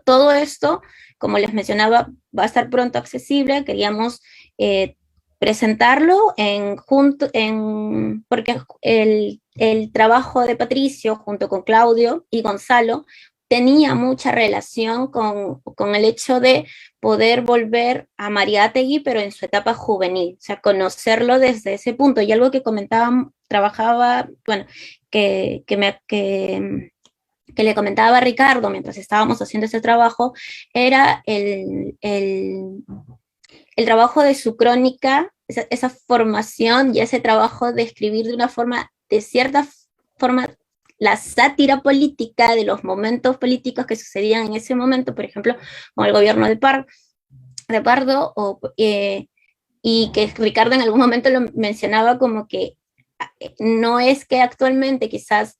Todo esto, como les mencionaba, va a estar pronto accesible. Queríamos presentarlo porque el trabajo de Patricio junto con Claudio y Gonzalo tenía mucha relación con el hecho de poder volver a Mariátegui, pero en su etapa juvenil, o sea, conocerlo desde ese punto. Y algo que que le comentaba a Ricardo mientras estábamos haciendo ese trabajo, era el trabajo de su crónica, esa formación y ese trabajo de escribir de cierta forma, la sátira política de los momentos políticos que sucedían en ese momento, por ejemplo, con el gobierno de Pardo, y que Ricardo en algún momento lo mencionaba como que no es que actualmente quizás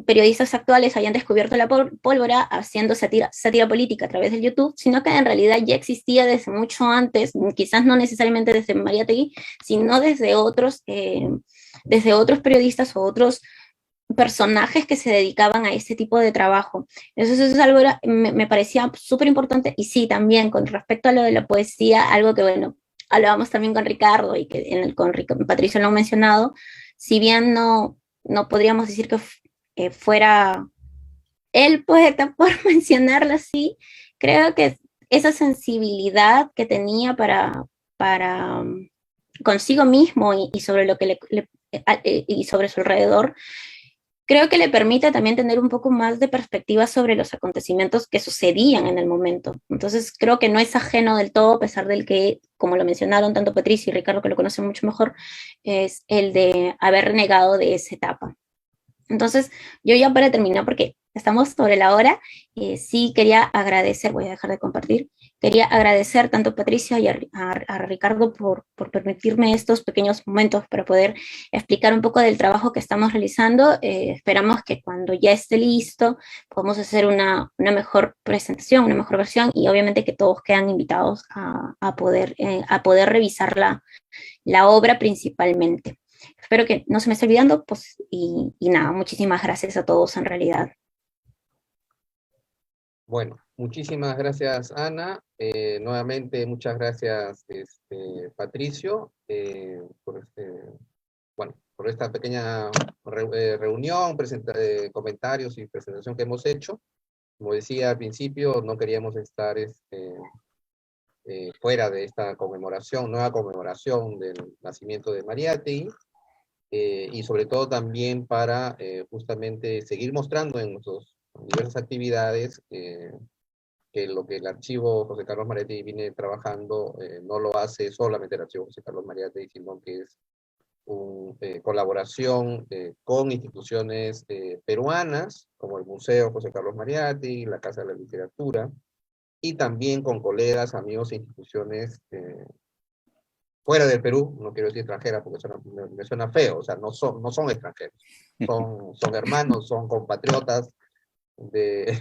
periodistas actuales hayan descubierto la pólvora haciendo sátira política a través del YouTube, sino que en realidad ya existía desde mucho antes, quizás no necesariamente desde Mariátegui, sino desde otros periodistas o otros personajes que se dedicaban a este tipo de trabajo. Entonces eso es algo que me parecía súper importante. Y sí, también con respecto a lo de la poesía, algo que, bueno, hablábamos también con Ricardo y que con Patricio lo ha mencionado, si bien no podríamos decir que fuera el poeta, por mencionarlo así, creo que esa sensibilidad que tenía para consigo mismo y sobre lo que y sobre su alrededor, creo que le permite también tener un poco más de perspectiva sobre los acontecimientos que sucedían en el momento. Entonces creo que no es ajeno del todo, a pesar del que, como lo mencionaron tanto Patricia y Ricardo, que lo conocen mucho mejor, es el de haber renegado de esa etapa. Entonces, yo ya para terminar, porque estamos sobre la hora, sí quería agradecer, voy a dejar de compartir, quería agradecer tanto a Patricia y a Ricardo por permitirme estos pequeños momentos para poder explicar un poco del trabajo que estamos realizando. Esperamos que cuando ya esté listo podamos hacer una mejor presentación, una mejor versión, y obviamente que todos quedan invitados a poder revisar la obra principalmente. Espero que no se me esté olvidando, pues, y nada, muchísimas gracias a todos en realidad. Bueno, muchísimas gracias, Ana. Nuevamente, muchas gracias, Patricio, por esta pequeña reunión, comentarios y presentación que hemos hecho. Como decía al principio, no queríamos estar fuera de esta nueva conmemoración del nacimiento de Mariátegui. y sobre todo también para justamente seguir mostrando en nuestras diversas actividades que lo que el archivo José Carlos Mariátegui viene trabajando no lo hace solamente el archivo José Carlos Mariátegui, sino que es una colaboración con instituciones peruanas, como el Museo José Carlos Mariátegui, la Casa de la Literatura, y también con colegas, amigos e instituciones fuera del Perú, no quiero decir extranjera porque me suena feo, o sea, no son extranjeros, son hermanos, son compatriotas de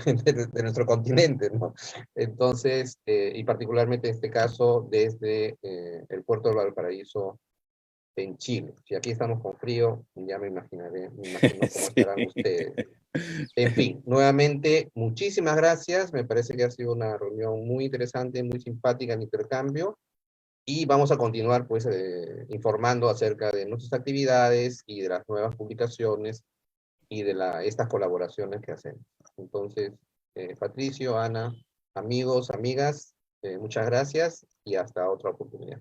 nuestro continente, ¿no? Entonces, y particularmente en este caso, desde el puerto de Valparaíso en Chile. Si aquí estamos con frío, ya me imagino cómo Sí. estarán ustedes. En fin, nuevamente, muchísimas gracias. Me parece que ha sido una reunión muy interesante, muy simpática en intercambio. Y vamos a continuar, pues, informando acerca de nuestras actividades y de las nuevas publicaciones y de estas colaboraciones que hacemos. Entonces, Patricio, Ana, amigos, amigas, muchas gracias y hasta otra oportunidad.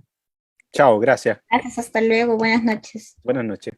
Chao, gracias. Gracias, hasta luego, buenas noches. Buenas noches.